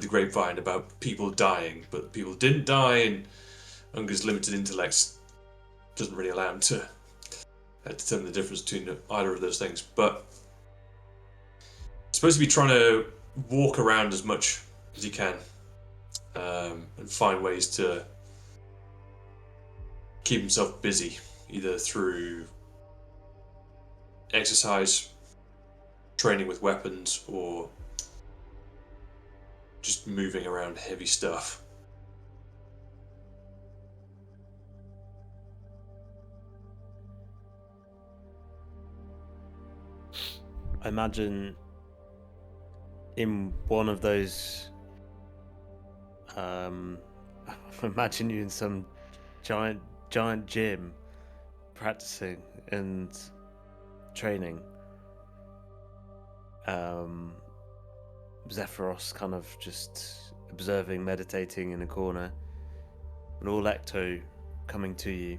Speaker 4: grapevine about people dying, but people didn't die, and Unger's limited intellect doesn't really allow him to determine the difference between either of those things. But supposed to be trying to walk around as much as he can, and find ways to keep himself busy, either through exercise, training with weapons, or just moving around heavy stuff.
Speaker 1: I imagine in one of those. Imagine you in some giant gym, practicing and training. Zephyros kind of just observing, meditating in a corner, and all Ecto coming to you.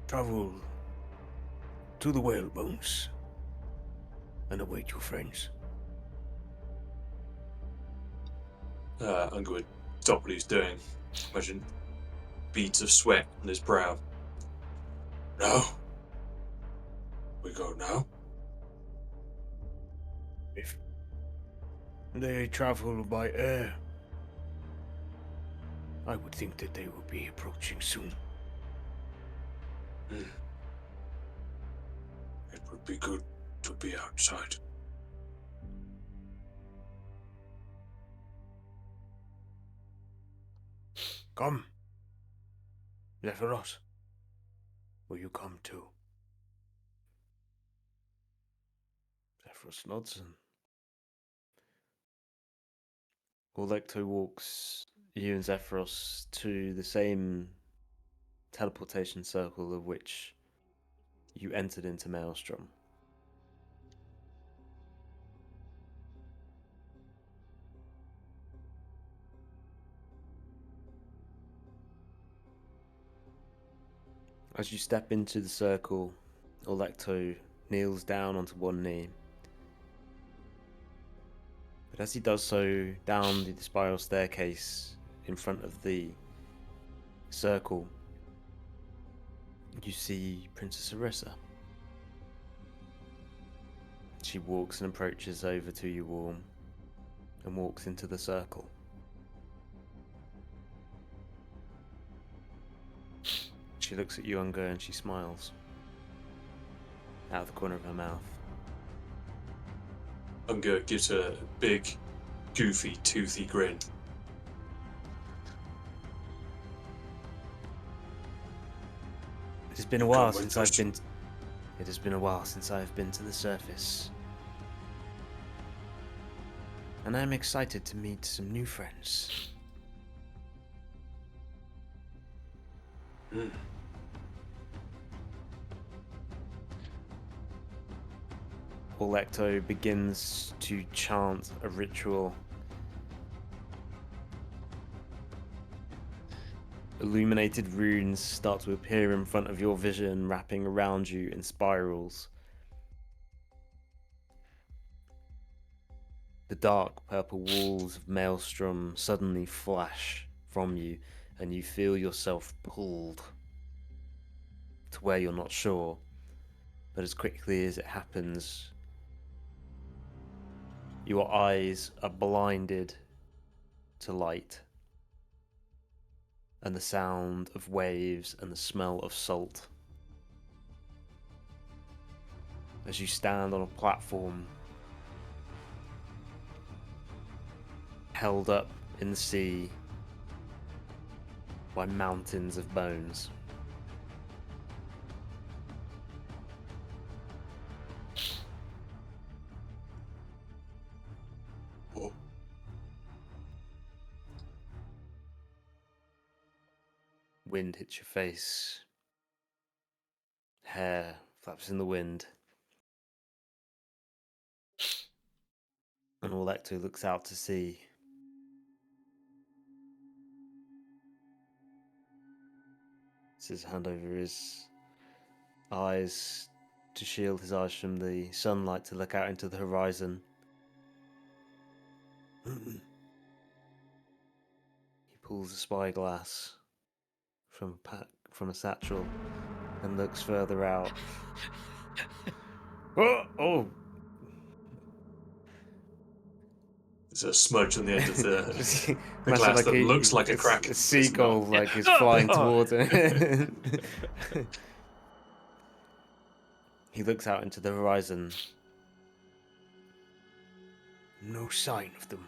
Speaker 1: Travel to the whale bones and await your friends.
Speaker 4: Unger would stop what he's doing. Imagine beads of sweat on his brow. No. We go now.
Speaker 1: If they travel by air, I would think that they will be approaching soon.
Speaker 4: It would be good to be outside.
Speaker 1: Come, Zephyros. will you come too? Zephyros nods and Orlecto walks you and Zephyros to the same teleportation circle of which you entered into Maelstrom. As you step into the circle, Orlecto kneels down onto one knee. But as he does so, down the spiral staircase in front of the circle, you see Princess Orissa. She walks and approaches over to you all and walks into the circle. She looks at you, Unger, and she smiles out of the corner of her mouth.
Speaker 4: Unger gives a big, goofy, toothy grin.
Speaker 1: It has been a while since I've been. It has been a while since I've been to the surface, and I'm excited to meet some new friends.
Speaker 4: Mm.
Speaker 1: Orlecto begins to chant a ritual. Illuminated runes start to appear in front of your vision, wrapping around you in spirals. The dark purple walls of Maelstrom suddenly flash from you, and you feel yourself pulled to where you're not sure. But as quickly as it happens, your eyes are blinded to light and the sound of waves and the smell of salt. As you stand on a platform held up in the sea by mountains of bones.
Speaker 4: Oh,
Speaker 1: Wind hits your face. Hair flaps in the wind. And Orlecto looks out to sea. Puts his hand over his eyes to shield his eyes from the sunlight to look out into the horizon. He pulls a spyglass from a satchel and looks further out. Oh!
Speaker 4: there's a smudge on the end of the
Speaker 1: Imagine
Speaker 4: glass
Speaker 1: like
Speaker 4: that looks like a crack.
Speaker 1: a
Speaker 4: but it's
Speaker 1: seagull
Speaker 4: not.
Speaker 1: like is flying
Speaker 2: Oh.
Speaker 1: towards it. He looks out into the horizon. No sign of them.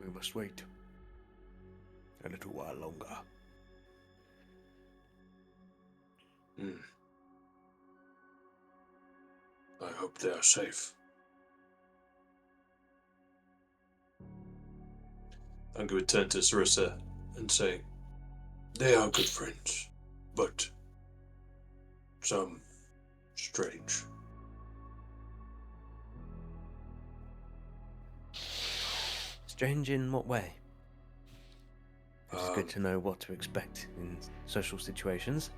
Speaker 1: We must wait a little while longer.
Speaker 4: Mm. I hope they are safe. Unger would turn to Sarissa and say, they are good friends, but some strange.
Speaker 1: Strange in what way? It's
Speaker 4: Um,
Speaker 1: good to know what to expect in social situations.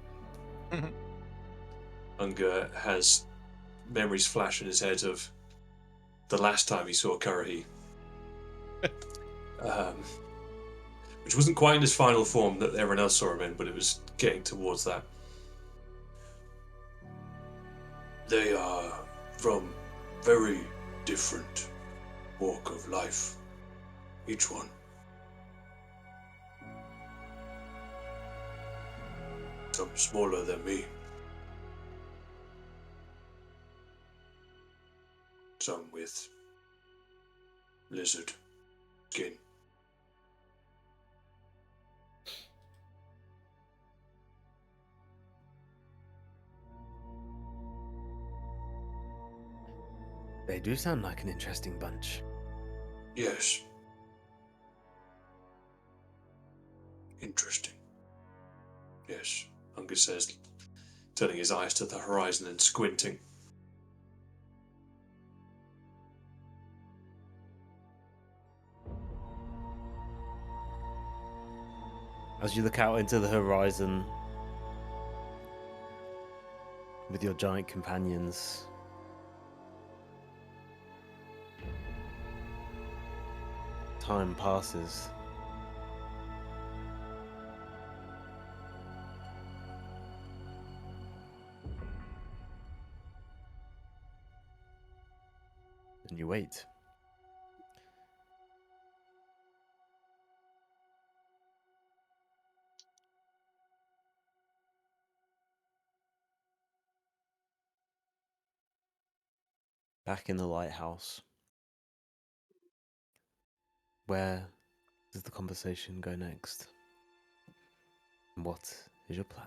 Speaker 4: Unger has memories flash in his head of the last time he saw Karahi. Which wasn't quite in his final form that everyone else saw him in, but it was getting towards that. They are from very different walk of life, each one. Some smaller than me. Some with lizard skin.
Speaker 1: They do sound like an interesting bunch.
Speaker 4: Yes. Interesting. Yes, Unger says, turning his eyes to the horizon and squinting.
Speaker 1: As you look out into the horizon with your giant companions, time passes. And you wait. Back in the lighthouse. Where does the conversation go next? And what is your plan?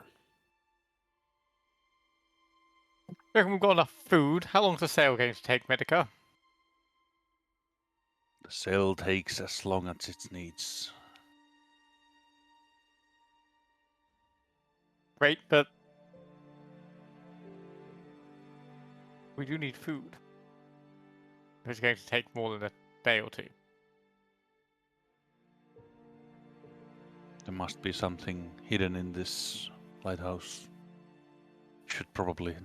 Speaker 3: Reckon we've got enough food. How long's the sail going to take, Medica?
Speaker 5: The sail takes as long as it needs.
Speaker 3: Great, but we do need food. It's going to take more than a day or two.
Speaker 5: There must be something hidden in this lighthouse. Should probably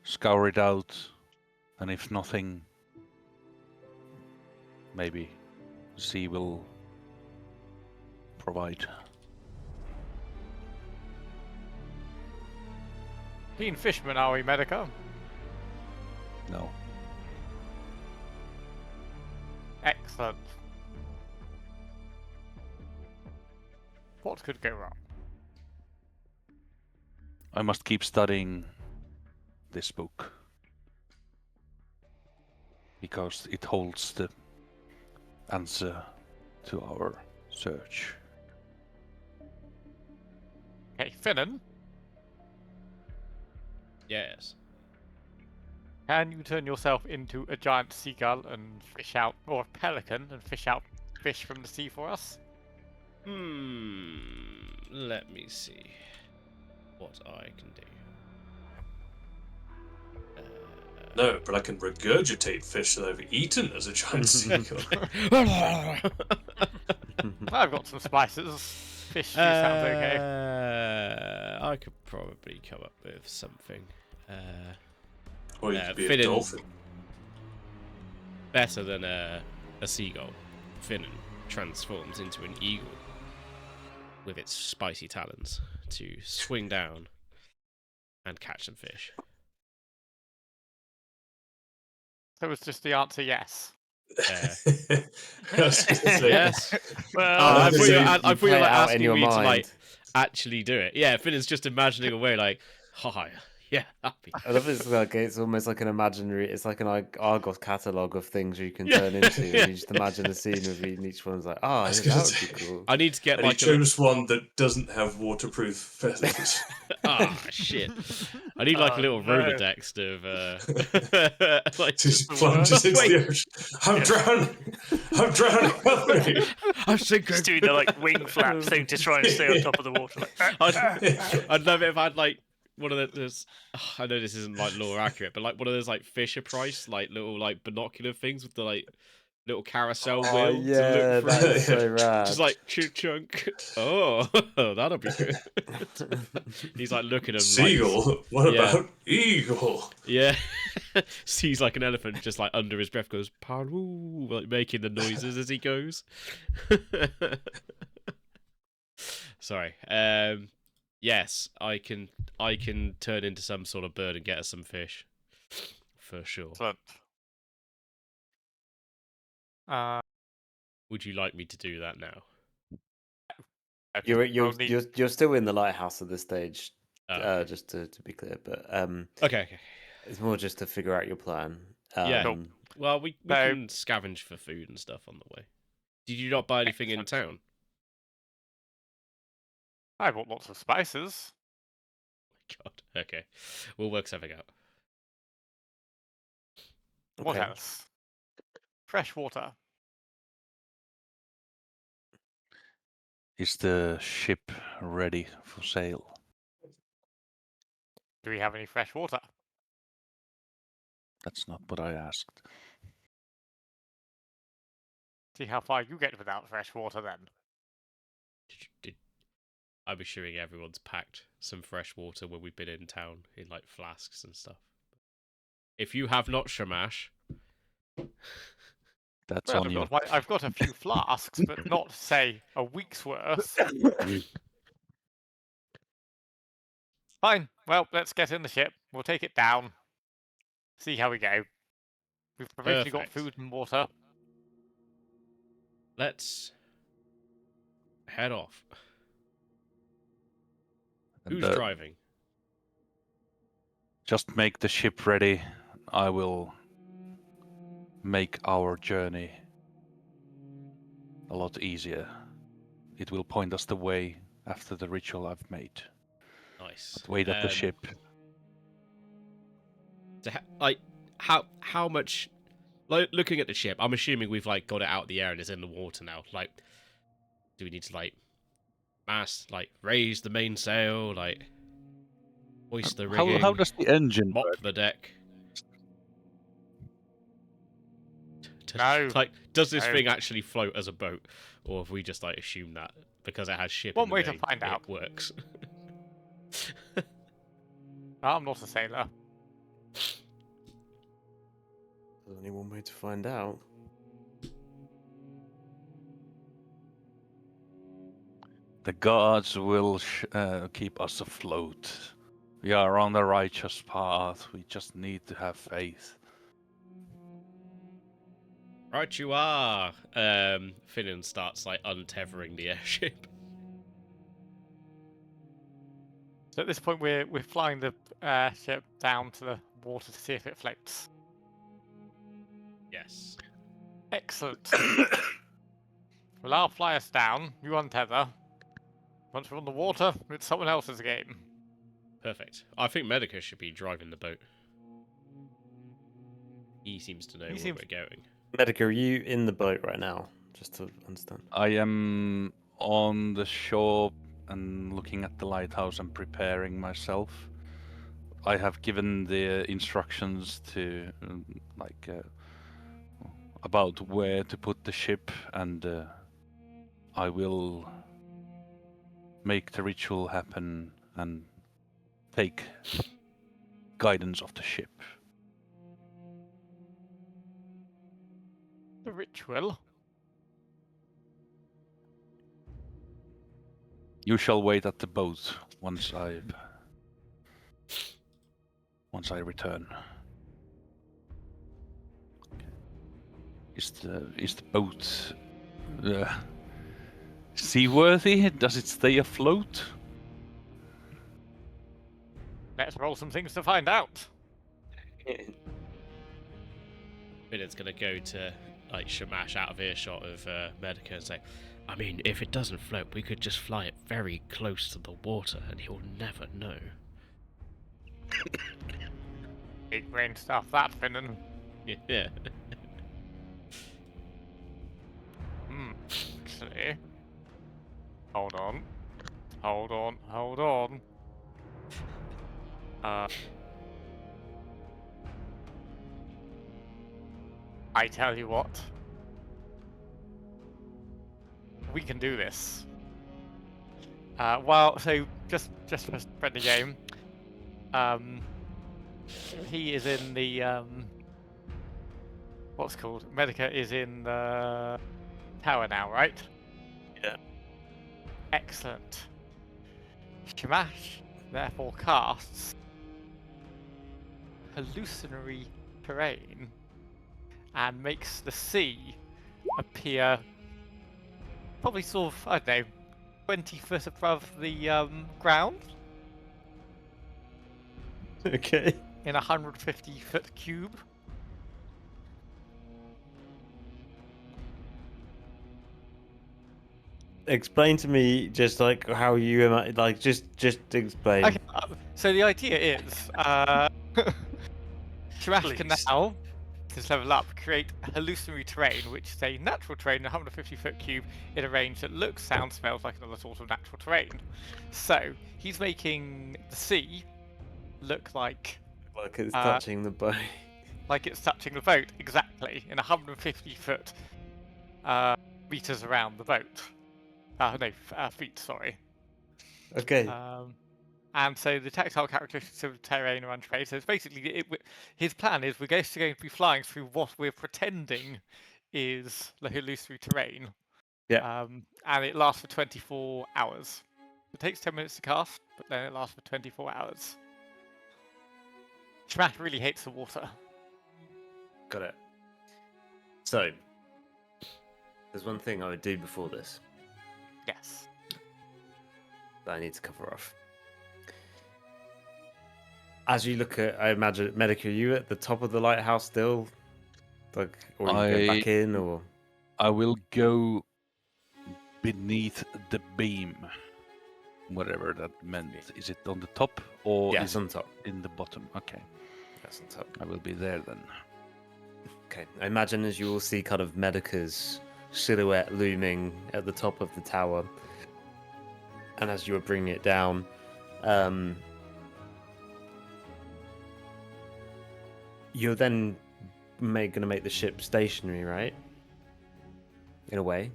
Speaker 5: scour it out, and if nothing, maybe the sea will provide.
Speaker 3: Keen fishermen, are we, Medica?
Speaker 5: No.
Speaker 3: Excellent. What could go wrong?
Speaker 5: I must keep studying this book because it holds the answer to our search.
Speaker 3: Okay, Finnan,
Speaker 6: Yes.
Speaker 3: can you turn yourself into a giant seagull and fish out, or a pelican and fish out fish from the sea for us?
Speaker 6: Let me see what I can do.
Speaker 4: No, but I can regurgitate fish that I've eaten as a giant seagull.
Speaker 3: I've got some spices. Fish stew sounds okay.
Speaker 6: I could probably come up with something.
Speaker 4: Or you could be a
Speaker 6: Finnan-
Speaker 4: dolphin.
Speaker 6: Better than a seagull. Finnan transforms into an eagle with its spicy talons to swing down and catch some fish.
Speaker 3: So was just the answer yes.
Speaker 4: I was gonna say,
Speaker 6: Yes.
Speaker 2: Well,
Speaker 6: I
Speaker 4: so
Speaker 6: thought you
Speaker 4: you
Speaker 6: were, I thought you
Speaker 1: play
Speaker 6: were
Speaker 1: it
Speaker 6: like,
Speaker 1: out in
Speaker 6: asking
Speaker 1: your
Speaker 6: me to like
Speaker 1: mind.
Speaker 6: actually do it. Yeah, Finnan's just imagining a way like, hi, yeah, happy.
Speaker 1: I love it's like it's almost like an imaginary. It's like an Argos catalogue of things you can
Speaker 6: Yeah.
Speaker 1: turn into,
Speaker 6: Yeah.
Speaker 1: and you just imagine the scene of each and each one's like, oh,
Speaker 4: I was
Speaker 1: yeah,
Speaker 4: gonna
Speaker 1: that would be
Speaker 4: say-
Speaker 1: cool.
Speaker 6: I need to get
Speaker 4: And he
Speaker 6: like a
Speaker 4: chose one that doesn't have waterproof feathers.
Speaker 6: shit. I need like a little
Speaker 2: no.
Speaker 6: Rolodex of like
Speaker 4: Just
Speaker 2: the
Speaker 4: plunges
Speaker 2: worst.
Speaker 4: into
Speaker 6: Wait.
Speaker 4: the ocean. I'm drowning! I'm drowning! Help me!
Speaker 6: I'm sinking.
Speaker 2: Just doing the like wing flap thing to try and stay on top of the water. Like,
Speaker 6: I'd love it if I had like one of those. I know this isn't like lore accurate, but like one of those like Fisher Price like little like binocular things with the like little carousel
Speaker 1: Oh
Speaker 6: wheel
Speaker 1: yeah,
Speaker 6: to look
Speaker 1: that
Speaker 6: through.
Speaker 1: is so rad.
Speaker 6: Just like chunk. Oh, that'll be good. He's like looking at him like
Speaker 4: Seagull? What
Speaker 6: Yeah.
Speaker 4: about eagle?
Speaker 6: yeah. Sees like an elephant just like under his breath goes paroo, like making the noises as he goes. Sorry. Yes, I can turn into some sort of bird and get us some fish. For sure.
Speaker 3: Excellent.
Speaker 6: Would you like me to do that now?
Speaker 3: Okay,
Speaker 1: you're
Speaker 3: we'll need-
Speaker 1: you're still in the lighthouse at this stage,
Speaker 6: Oh,
Speaker 1: just to be clear. But
Speaker 6: okay.
Speaker 1: it's more just to figure out your plan.
Speaker 6: Yeah.
Speaker 3: Cool.
Speaker 6: Well, we
Speaker 3: No.
Speaker 6: can scavenge for food and stuff on the way. Did you not buy anything in
Speaker 3: Excellent.
Speaker 6: town?
Speaker 3: I bought lots of spices.
Speaker 6: God. Okay. We'll work something out.
Speaker 3: What
Speaker 1: Okay.
Speaker 3: else? Fresh water.
Speaker 5: Is the ship ready for sail?
Speaker 3: Do we have any fresh water?
Speaker 5: That's not what I asked.
Speaker 3: See how far you get without fresh water then.
Speaker 6: I'm assuming everyone's packed some fresh water when we've been in town in like flasks and stuff. If you have not, Shamash,
Speaker 5: That's
Speaker 3: Well,
Speaker 5: on you.
Speaker 3: I've got a few flasks, but not, say, a week's worth. Fine. Well, let's get in the ship. We'll take it down. See how we go. We've provisionally got
Speaker 6: Perfect.
Speaker 3: food and water.
Speaker 6: let's head off.
Speaker 5: And,
Speaker 6: Who's driving?
Speaker 5: just make the ship ready. I will make our journey a lot easier. It will point us the way after the ritual I've made.
Speaker 6: Nice.
Speaker 5: But wait at the ship.
Speaker 6: So like, how much? Like, looking at the ship, I'm assuming we've like got it out of the air and it's in the water now. Like, do we need to like raise the mainsail, like hoist the rigging,
Speaker 5: How does the engine
Speaker 6: mop
Speaker 5: work?
Speaker 6: the deck?
Speaker 3: No.
Speaker 6: Like, does this
Speaker 3: No.
Speaker 6: thing actually float as a boat, or have we just like assumed that because it has ship?
Speaker 3: One
Speaker 6: in the
Speaker 3: way to
Speaker 6: name,
Speaker 3: find out.
Speaker 6: it works.
Speaker 3: I'm not a sailor.
Speaker 1: There's only one way to find out.
Speaker 5: The gods will keep us afloat. We are on the righteous path. We just need to have faith.
Speaker 6: Right, you are. Finnan starts like untethering the airship.
Speaker 3: So at this point, we're flying the ship down to the water to see if it floats.
Speaker 6: Yes.
Speaker 3: Excellent. Well, I'll fly us down. You untether. Once we're on the water, it's someone else's game.
Speaker 6: Perfect. I think Medica should be driving the boat. He seems to know where we're going.
Speaker 1: Medica, are you in the boat right now? Just to understand.
Speaker 5: I am on the shore and looking at the lighthouse and preparing myself. I have given the instructions to about where to put the ship, and I will make the ritual happen and take guidance of the ship.
Speaker 3: The ritual?
Speaker 5: You shall wait at the boat once I return. Is the boat seaworthy? Does it stay afloat?
Speaker 3: Let's roll some things to find out.
Speaker 6: Finnan's gonna go to like Shamash out of earshot of Medica and say, I mean, if it doesn't float, we could just fly it very close to the water and he'll never know.
Speaker 3: Big brain stuff, that, Finnan.
Speaker 6: Yeah.
Speaker 3: Actually. Hold on. Hold on. I tell you what. We can do this. So just for spreading the game, he is in the what's it called? Medica is in the tower now, right?
Speaker 1: Yeah.
Speaker 3: Excellent. Shamash therefore casts hallucinatory terrain and makes the sea appear probably sort of, I don't know, 20 foot above the ground
Speaker 1: Okay.
Speaker 3: in a 150-foot cube.
Speaker 1: Explain to me just like how you like just explain.
Speaker 3: Okay, so the idea is Shamash can
Speaker 1: Please.
Speaker 3: now meters level up, create hallucinatory terrain, which is a natural terrain, a 150-foot cube in a range that looks, sounds, smells like another sort of natural terrain. So he's making the sea look
Speaker 1: Like it's
Speaker 3: Uh,
Speaker 1: touching the boat.
Speaker 3: like it's touching the boat exactly in 150-foot meters around the boat. No, feet. Sorry.
Speaker 1: Okay.
Speaker 3: And so the tactile characteristics of the terrain are untraced. So it's basically his plan is we're going to be flying through what we're pretending is the hallucinatory terrain.
Speaker 1: Yeah.
Speaker 3: And it lasts for 24 hours. It takes 10 minutes to cast, but then it lasts for 24 hours. Shmash really hates the water.
Speaker 1: Got it. So, there's one thing I would do before this
Speaker 3: Yes.
Speaker 1: that I need to cover off. As you look at, I imagine, Medic, are you at the top of the lighthouse still? Like, or you go back in, or?
Speaker 5: I will go beneath the beam, whatever that meant. Is it on the top or
Speaker 1: Yeah,
Speaker 5: is
Speaker 1: it's
Speaker 5: it
Speaker 1: on top.
Speaker 5: in the bottom? Okay,
Speaker 1: That's on top.
Speaker 5: I will be there then.
Speaker 1: Okay. I imagine as you will see kind of Medica's silhouette looming at the top of the tower. And as you are bringing it down, you're then going to make the ship stationary, right? In a way,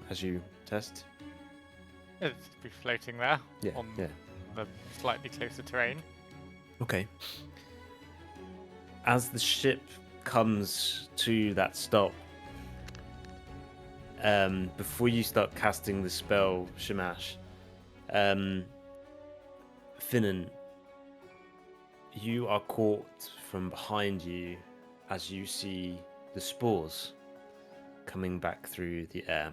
Speaker 1: as you test.
Speaker 3: It'd be floating there
Speaker 1: Yeah.
Speaker 3: on
Speaker 1: Yeah.
Speaker 3: the slightly closer terrain.
Speaker 1: Okay. As the ship comes to that stop, before you start casting the spell, Shamash, Finnan, you are caught from behind you as you see the spores coming back through the air.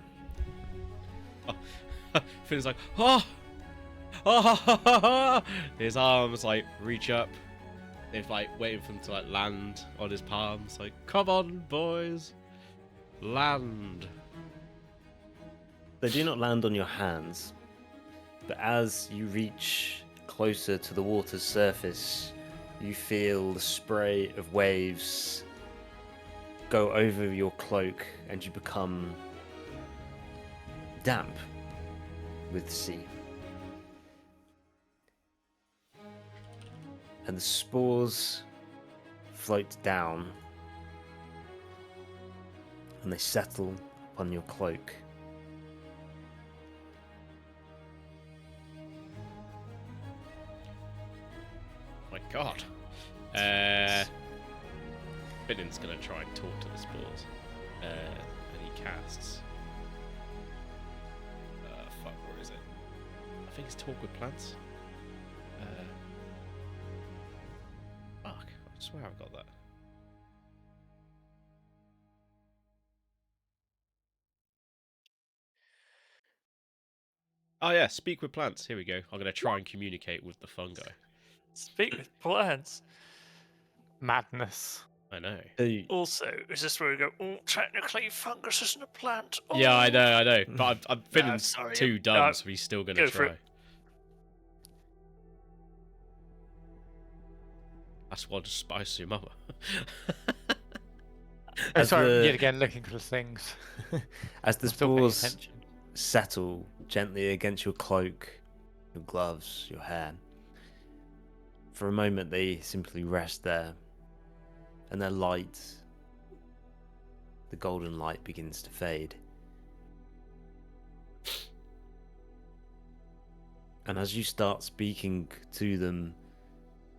Speaker 6: Finn's like, oh, oh, his arms like reach up. They're like waiting for him to like land on his palms. Like, come on, boys, land.
Speaker 1: They do not land on your hands, but as you reach closer to the water's surface, you feel the spray of waves go over your cloak and you become damp with sea. And the spores float down and they settle upon your cloak.
Speaker 6: My God. Finn's gonna try and talk to the spores, and he casts. Fuck, where is it? I think it's talk with plants. Fuck, I swear I've got that. Oh yeah, speak with plants. Here we go. I'm gonna try and communicate with the fungi.
Speaker 2: Speak with plants.
Speaker 3: Madness.
Speaker 6: I know.
Speaker 2: Also, is this where we go, oh, technically fungus isn't a plant? Oh.
Speaker 6: Yeah, I know. But I'm Finn's
Speaker 2: sorry.
Speaker 6: too dumb, so he's still gonna
Speaker 2: Go for
Speaker 6: try.
Speaker 2: it.
Speaker 6: That's why I just spice your mother.
Speaker 3: Sorry,
Speaker 1: the-
Speaker 3: yet again looking for things.
Speaker 1: As the
Speaker 3: I'm still paying
Speaker 1: spores
Speaker 3: attention.
Speaker 1: settle gently against your cloak, your gloves, your hair, for a moment they simply rest there, and their light, the golden light, begins to fade. And as you start speaking to them,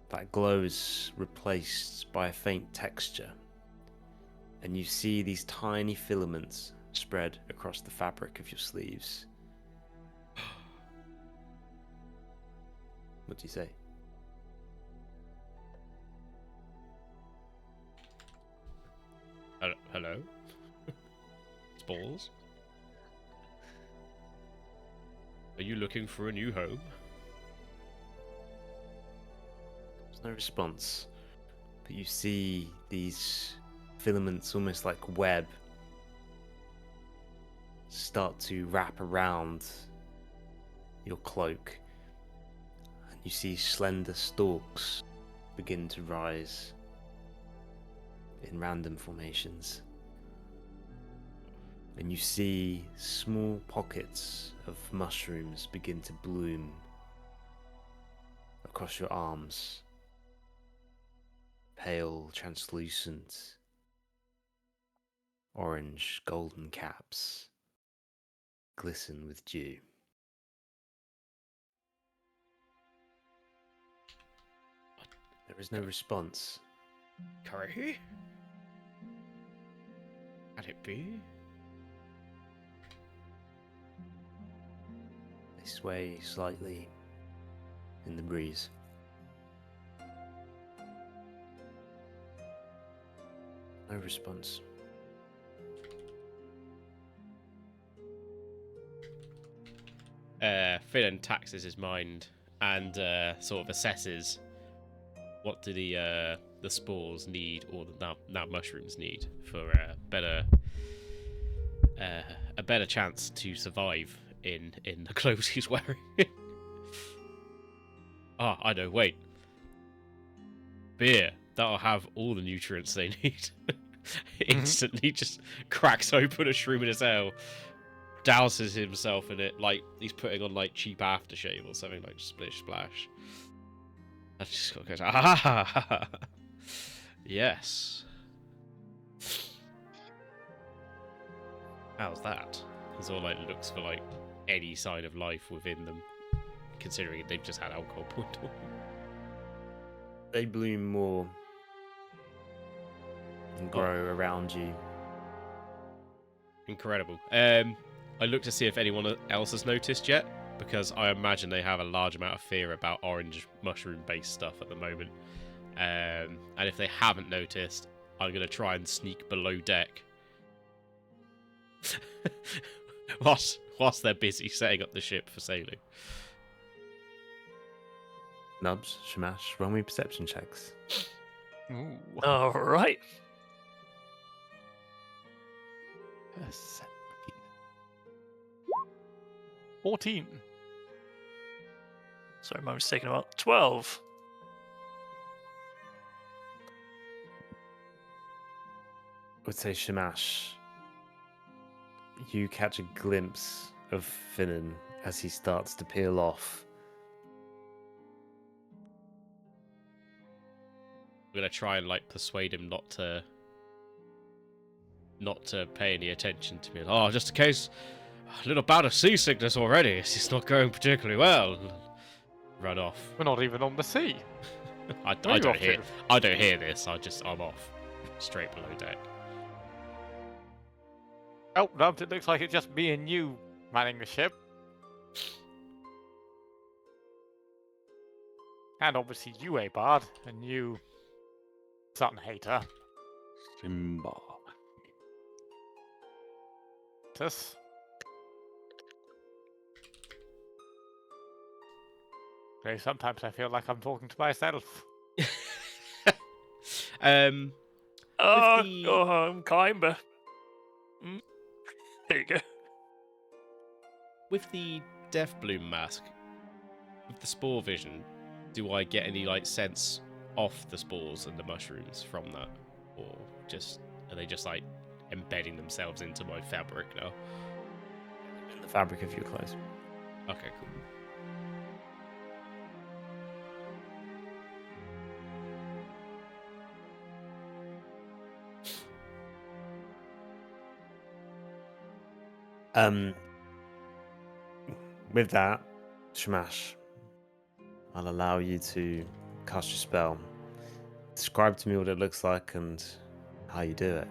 Speaker 1: that glow is replaced by a faint texture, and you see these tiny filaments spread across the fabric of your sleeves. What do you say?
Speaker 6: Hello? Spores? Are you looking for a new home?
Speaker 1: There's no response, but you see these filaments, almost like web, start to wrap around your cloak, and you see slender stalks begin to rise in random formations. And you see small pockets of mushrooms begin to bloom across your arms. Pale, translucent, orange, golden caps glisten with dew. There is no response.
Speaker 6: Curry? Can it be?
Speaker 1: They sway slightly in the breeze. No response.
Speaker 6: Finn taxes his mind and sort of assesses what do the spores need, or the now mushrooms need, for a better chance to survive in the clothes he's wearing. Ah, I know. Wait, beer. That'll have all the nutrients they need. Instantly, just cracks open a shroom in his ale, douses himself in it like he's putting on like cheap aftershave or something, like splish splash. I just goes, ah, yes. How's that? He's all like looks for like any sign of life within them, considering they've just had alcohol poured on them.
Speaker 1: They bloom more and grow around you.
Speaker 6: Incredible. I look to see if anyone else has noticed yet, because I imagine they have a large amount of fear about orange mushroom-based stuff at the moment. And if they haven't noticed, I'm going to try and sneak below deck. whilst they're busy setting up the ship for sailing.
Speaker 1: Nubs, Shamash, roll me perception checks.
Speaker 3: Ooh.
Speaker 2: All right.
Speaker 3: 14.
Speaker 2: Sorry, my mistake about 12.
Speaker 1: I would say Shamash, you catch a glimpse of Finnan as he starts to peel off.
Speaker 6: I'm going to try and like persuade him not to pay any attention to me. Oh, just in case, a little bout of seasickness already. It's not going particularly well. Run off.
Speaker 3: We're not even on the sea.
Speaker 6: I
Speaker 3: Where are you
Speaker 6: don't
Speaker 3: off
Speaker 6: hear.
Speaker 3: to?
Speaker 6: I don't hear this. I'm off, straight below deck.
Speaker 3: Oh, no, it looks like it's just me and you manning the ship. And obviously you, Abard, and you, Sun Hater.
Speaker 5: Simba.
Speaker 3: Tus. Okay, sometimes I feel like I'm talking to myself.
Speaker 2: Oh,
Speaker 6: the-
Speaker 2: go home, climber. There you go.
Speaker 6: With the Death Bloom mask, with the spore vision, do I get any like sense off the spores and the mushrooms from that, or just are they just like embedding themselves into my fabric now?
Speaker 1: The fabric of your clothes.
Speaker 6: Okay, cool.
Speaker 1: With that, Shamash, I'll allow you to cast your spell. Describe to me what it looks like and how you do it.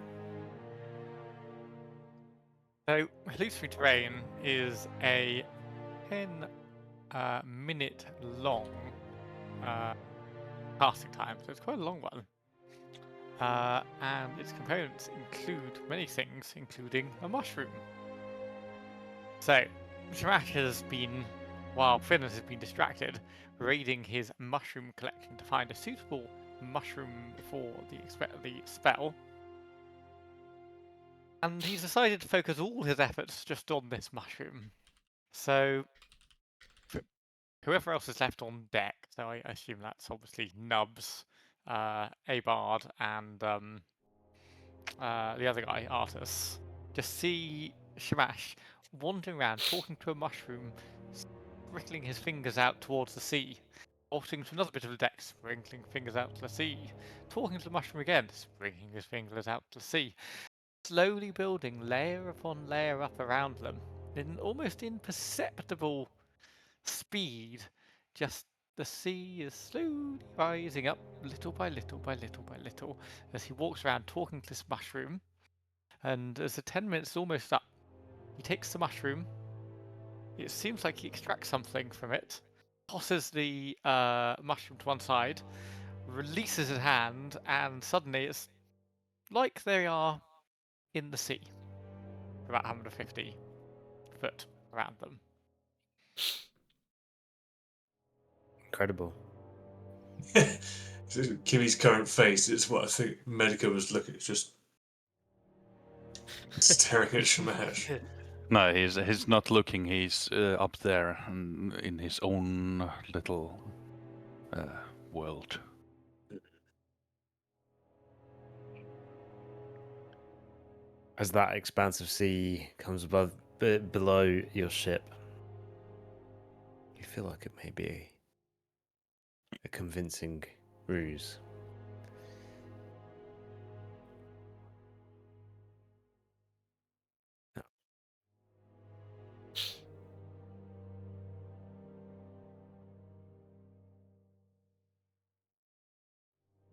Speaker 3: So, Illusory Terrain is a 10-minute long casting time, so it's quite a long one. And its components include many things, including a mushroom. So, Shamash has been, while Finn has been distracted, raiding his mushroom collection to find a suitable mushroom for the spell. And he's decided to focus all his efforts just on this mushroom. So, whoever else is left on deck, so I assume that's obviously Nubs, Abard, and the other guy, Artus, just see Shamash wandering around, talking to a mushroom, sprinkling his fingers out towards the sea, walking to another bit of the deck, sprinkling fingers out to the sea, talking to the mushroom again, sprinkling his fingers out to the sea, slowly building layer upon layer up around them, in almost imperceptible speed. Just the sea is slowly rising up, little by little by little by little, as he walks around talking to this mushroom. And as the 10 minutes is almost up, he takes the mushroom. It seems like he extracts something from it, tosses the mushroom to one side, releases his hand, and suddenly it's like they are in the sea, about 150 foot around them.
Speaker 1: Incredible.
Speaker 4: Kimmy's current face is what I think Medica was looking at, just staring at Shamash.
Speaker 5: No, he's not looking. He's up there in his own little world.
Speaker 1: As that expanse of sea comes below your ship, you feel like it may be a convincing ruse. No.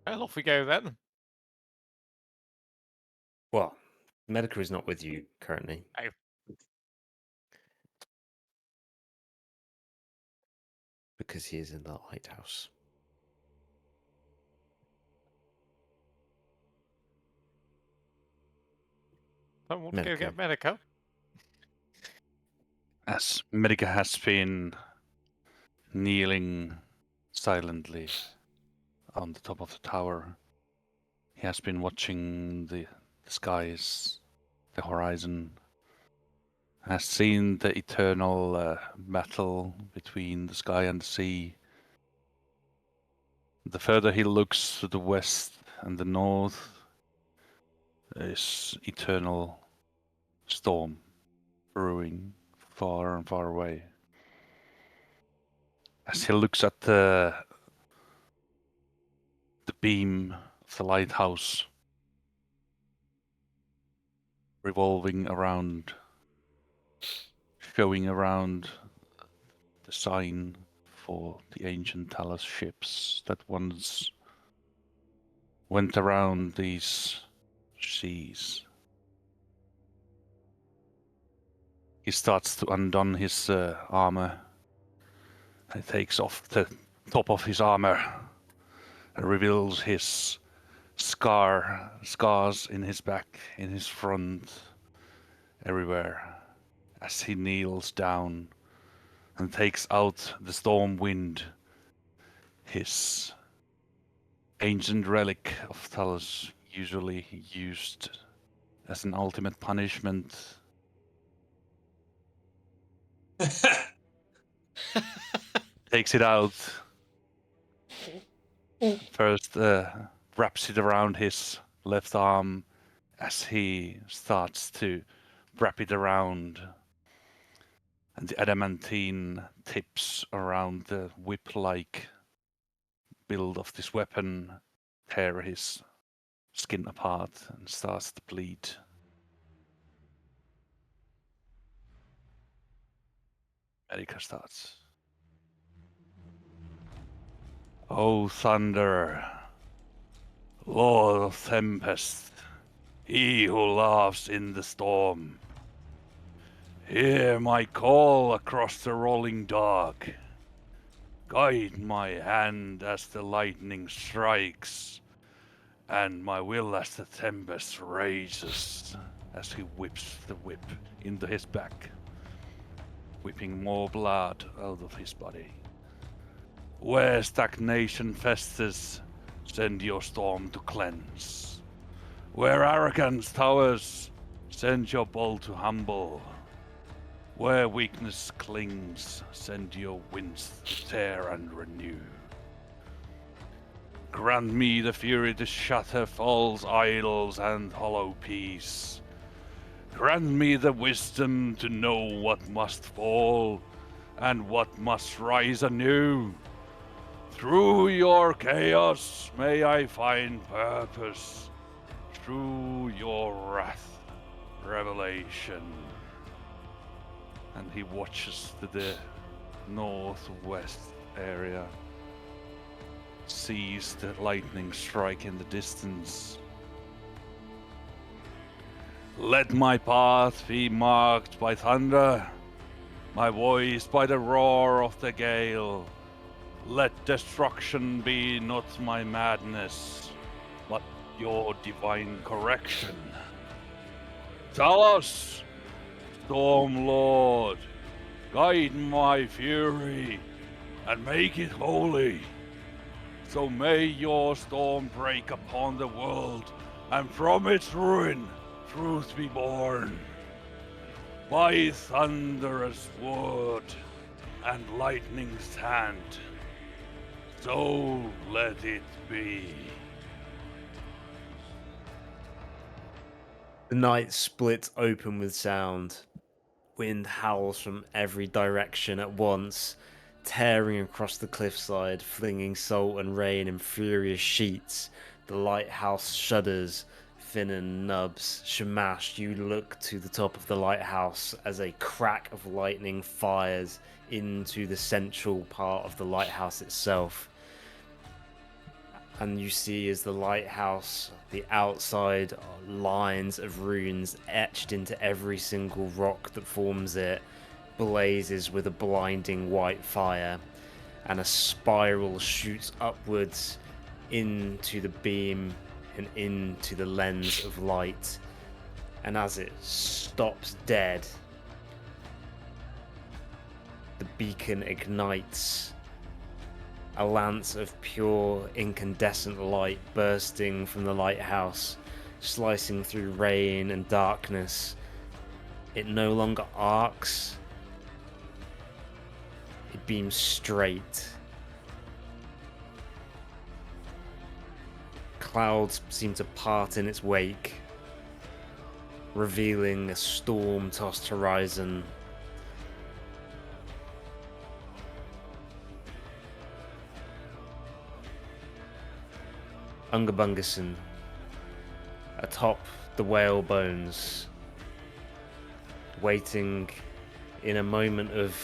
Speaker 3: Well, off we go then.
Speaker 1: Well, Medica is not with you currently.
Speaker 3: Oh.
Speaker 1: Because he is in the lighthouse.
Speaker 3: Don't want to go
Speaker 1: Medica.
Speaker 3: get Medica.
Speaker 5: As Medica has been kneeling silently on the top of the tower, he has been watching the skies, the horizon, has seen the eternal battle between the sky and the sea. The further he looks to the west and the north, is eternal storm brewing far and far away. As he looks at the beam of the lighthouse revolving around, showing around the sign for the ancient Talos ships that once went around these seas. He starts to undone his armor. He takes off the top of his armor and reveals his scars in his back, in his front, everywhere, as he kneels down and takes out the storm wind, his ancient relic of Talos, usually used as an ultimate punishment. Takes it out. First wraps it around his left arm as he starts to wrap it around, and the adamantine tips around the whip-like build of this weapon tear his skin apart and starts to bleed. Erika starts. O thunder, Lord of tempest, he who laughs in the storm, hear my call across the rolling dark. Guide my hand as the lightning strikes, and my will as the tempest rages, as he whips the whip into his back, whipping more blood out of his body. Where stagnation festers, send your storm to cleanse. Where arrogance towers, send your bolt to humble. Where weakness clings, send your winds to tear and renew. Grant me the fury to shatter false idols and hollow peace. Grant me the wisdom to know what must fall and what must rise anew. Through your chaos may I find purpose. Through your wrath, revelation. And he watches to the northwest area. Sees the lightning strike in the distance. Let my path be marked by thunder, my voice by the roar of the gale. Let destruction be not my madness, but your divine correction. Tell us, Storm Lord, guide my fury and make it holy. So may your storm break upon the world, and from its ruin truth be born. By thunderous word and lightning's hand, so let it be.
Speaker 1: The night splits open with sound. Wind howls from every direction at once, tearing across the cliffside, flinging salt and rain in furious sheets. The lighthouse shudders, fin and nubs. Shamash, you look to the top of the lighthouse as a crack of lightning fires into the central part of the lighthouse itself. And you see as the lighthouse, the outside are lines of runes etched into every single rock that forms it, blazes with a blinding white fire, and a spiral shoots upwards into the beam and into the lens of light. And as it stops dead, the beacon ignites. A lance of pure incandescent light bursting from the lighthouse, slicing through rain and darkness. It no longer arcs. It beams straight. Clouds seem to part in its wake, revealing a storm-tossed horizon. Ungabungason, atop the whale bones, waiting in a moment of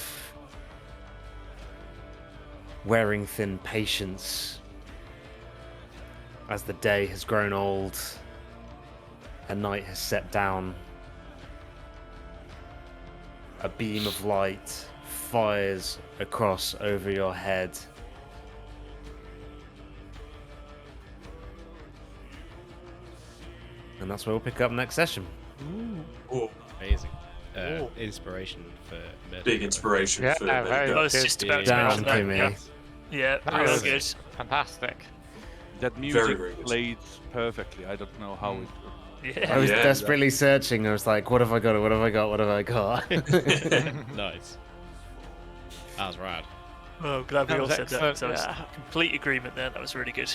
Speaker 1: wearing thin patience as the day has grown old and night has set down. A beam of light fires across over your head. And that's where we'll pick up next session.
Speaker 4: Oh,
Speaker 6: Amazing.
Speaker 3: Ooh.
Speaker 6: Inspiration for Murder.
Speaker 4: big inspiration
Speaker 3: Yeah,
Speaker 4: for
Speaker 3: very
Speaker 4: Medica.
Speaker 2: I was
Speaker 3: good.
Speaker 2: just about to
Speaker 1: Down
Speaker 2: mention
Speaker 1: to
Speaker 2: that.
Speaker 1: me.
Speaker 2: Yeah, yeah,
Speaker 3: That
Speaker 2: real
Speaker 3: was-
Speaker 2: good.
Speaker 3: Fantastic.
Speaker 5: That music
Speaker 4: very good.
Speaker 5: played perfectly. I don't know how it.
Speaker 2: Yeah.
Speaker 1: I was
Speaker 4: Yeah.
Speaker 1: desperately searching. I was like, what have I got? What have I got? What have I got?
Speaker 6: Nice. That was rad.
Speaker 2: Oh, glad we
Speaker 3: That
Speaker 2: all
Speaker 3: was
Speaker 2: said that.
Speaker 3: excellent,
Speaker 2: So I was
Speaker 3: yeah.
Speaker 2: complete agreement there. That was really good.